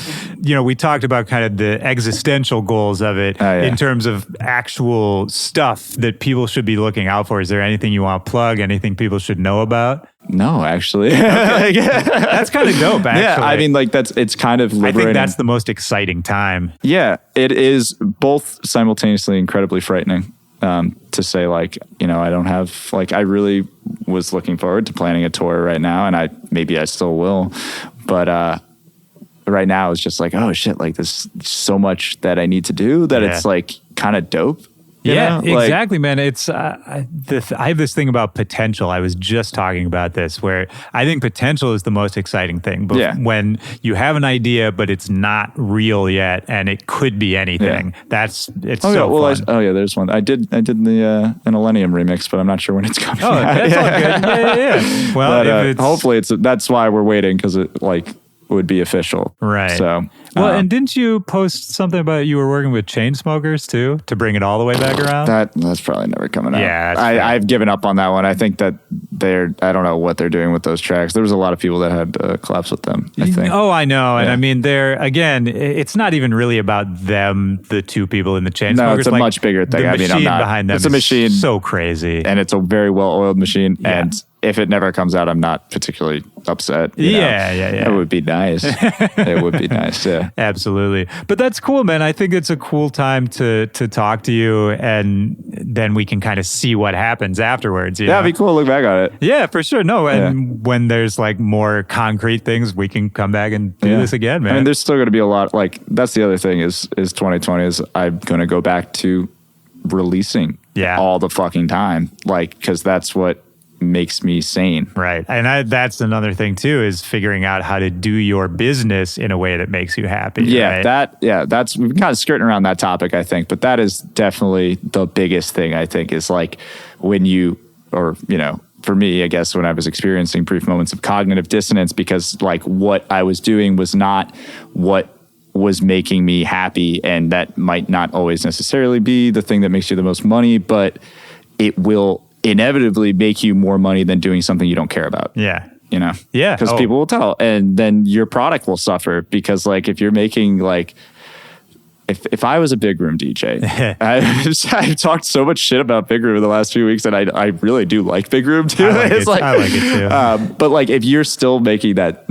We talked about kind of the existential goals of it in terms of actual stuff that people should be looking out for. Is there anything you want to plug? Anything people should know about? No, actually. That's kind of dope, actually. Yeah, I mean, like it's kind of liberating. I think that's the most exciting time. Yeah, it is both simultaneously incredibly frightening to say like, I don't have, like, I really was looking forward to planning a tour right now, and maybe I still will. But right now it's just like, oh shit, like there's so much that I need to do that it's like kind of dope. Exactly, man. It's I have this thing about potential. I was just talking about this, where I think potential is the most exciting thing. But when you have an idea, but it's not real yet, and it could be anything. It's so fun. There's one. I did the Millennium remix, but I'm not sure when it's coming. Oh, that's all good. Yeah. Well, but, hopefully that's why we're waiting, because it like would be official. Right. So, and didn't you post something about you were working with Chainsmokers too, to bring it all the way back around? That's probably never coming out. Yeah. I've given up on that one. I think that I don't know what they're doing with those tracks. There was a lot of people that had collabs with them, I think. Oh, I know. And I mean, it's not even really about them, the two people in the Chainsmokers. No, it's a much bigger thing. The machine behind them. It's a machine. So crazy. And it's a very well-oiled machine. Yeah. And if it never comes out, I'm not particularly upset. Yeah. It would be nice. It would be nice, yeah. Absolutely. But that's cool, man. I think it's a cool time to talk to you, and then we can kind of see what happens afterwards. It'd be cool to look back on it. Yeah, for sure. No, and when there's like more concrete things, we can come back and do this again, man. I mean, there's still going to be a lot, like, that's the other thing is 2020 is I'm going to go back to releasing all the fucking time, like, because that's what makes me sane. Right. And that's another thing too, is figuring out how to do your business in a way that makes you happy. Yeah. Right? That's we're kind of skirting around that topic, I think, but that is definitely the biggest thing, I think, is like when for me, I guess, when I was experiencing brief moments of cognitive dissonance, because like what I was doing was not what was making me happy. And that might not always necessarily be the thing that makes you the most money, but it will inevitably make you more money than doing something you don't care about. Yeah. Yeah. Because people will tell, and then your product will suffer, because like if you're making like if I was a big room DJ, I've talked so much shit about big room in the last few weeks, and I really do like big room too. I like it too. But like, if you're still making that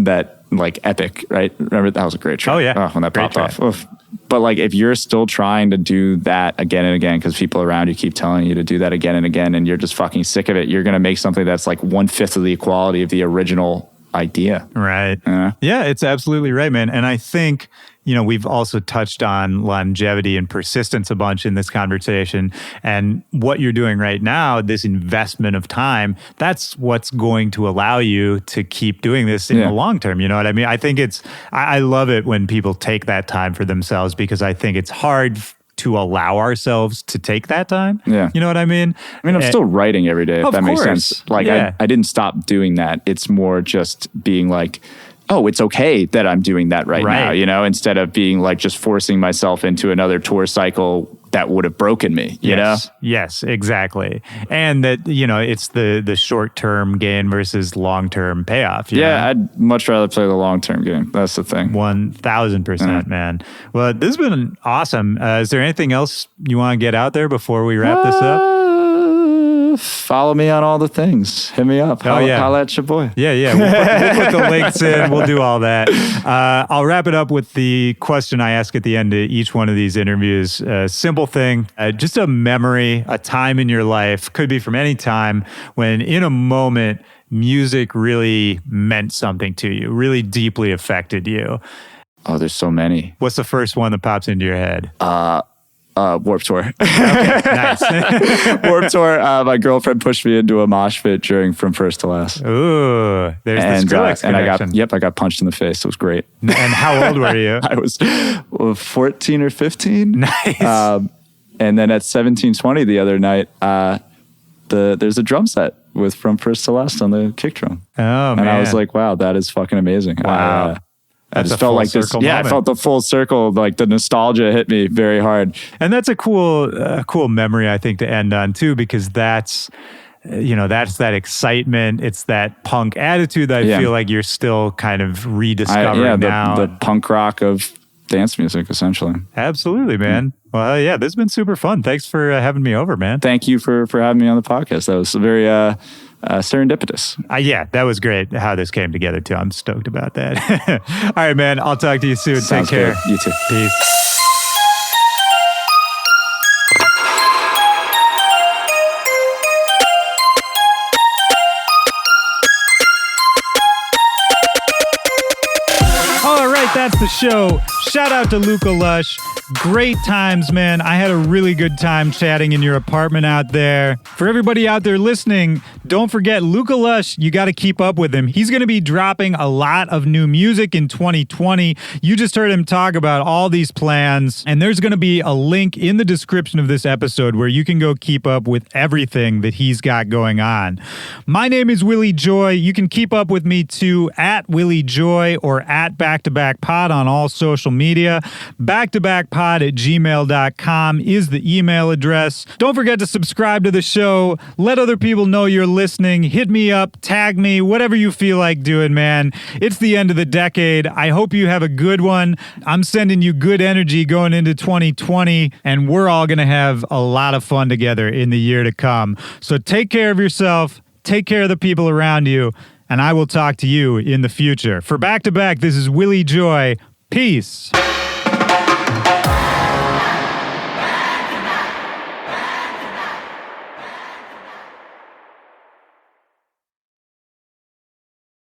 like epic, right? Remember that was a great track. Oh yeah, when that great popped off. Oof. But like, if you're still trying to do that again and again, because people around you keep telling you to do that again and again, and you're just fucking sick of it, you're gonna make something that's like 1/5 of the quality of the original idea. Right. Yeah, it's absolutely right, man. And I think, we've also touched on longevity and persistence a bunch in this conversation. And what you're doing right now, this investment of time, that's what's going to allow you to keep doing this in the long term. You know what I mean? I think I love it when people take that time for themselves, because I think it's hard to allow ourselves to take that time. Yeah. You know what I mean? I'm still writing every day, if that makes sense. Like, I didn't stop doing that. It's more just being like, oh, it's okay that I'm doing that right now, instead of being like just forcing myself into another tour cycle that would have broken me, you know? Yes, exactly. And that, it's the short-term gain versus long-term payoff. You know? I'd much rather play the long-term game. That's the thing. 1,000%, man. Well, this has been awesome. Is there anything else you want to get out there before we wrap this up? Follow me on all the things. Hit me up. Holla at your boy. Yeah. We'll put the links in. We'll do all that. I'll wrap it up with the question I ask at the end of each one of these interviews. Simple thing, just a memory, a time in your life, could be from any time, when in a moment, music really meant something to you, really deeply affected you. Oh, there's so many. What's the first one that pops into your head? Warped Tour. Okay, nice. Warped Tour. My girlfriend pushed me into a mosh pit during From First to Last. Ooh, there's the Skrillex connection. I got punched in the face. It was great. And how old were you? I was 14 or 15. Nice. And then at 1720 the other night, there's a drum set with From First to Last on the kick drum. Oh, man. And I was like, wow, that is fucking amazing. Wow. I just felt like this. Yeah, I felt the full circle. Like the nostalgia hit me very hard. And that's a cool memory, I think, to end on too, because that's that excitement. It's that punk attitude that I feel like you're still kind of rediscovering now. The punk rock of dance music, essentially. Absolutely, man. Well, this has been super fun. Thanks for having me over, man. Thank you for having me on the podcast. That was very serendipitous. That was great how this came together too. I'm stoked about that. All right, man. I'll talk to you soon. Sounds Take care. Good. You too. Peace. All right, that's the show. Shout out to Luca Lush. Great times, man. I had a really good time chatting in your apartment out there. For everybody out there listening, don't forget Luca Lush. You got to keep up with him. He's going to be dropping a lot of new music in 2020. You just heard him talk about all these plans, and there's going to be a link in the description of this episode where you can go keep up with everything that he's got going on. My name is Willie Joy. You can keep up with me too at Willie Joy or at Back to Back Pod on all social media. backtobackpod@gmail.com is the email address. Don't forget to subscribe to the show. Let other people know you're listening. Hit me up, tag me, whatever you feel like doing, man. It's the end of the decade. I hope you have a good one. I'm sending you good energy going into 2020, and we're all going to have a lot of fun together in the year to come. So take care of yourself. Take care of the people around you, and I will talk to you in the future. For Back to Back, this is Willie Joy. Peace.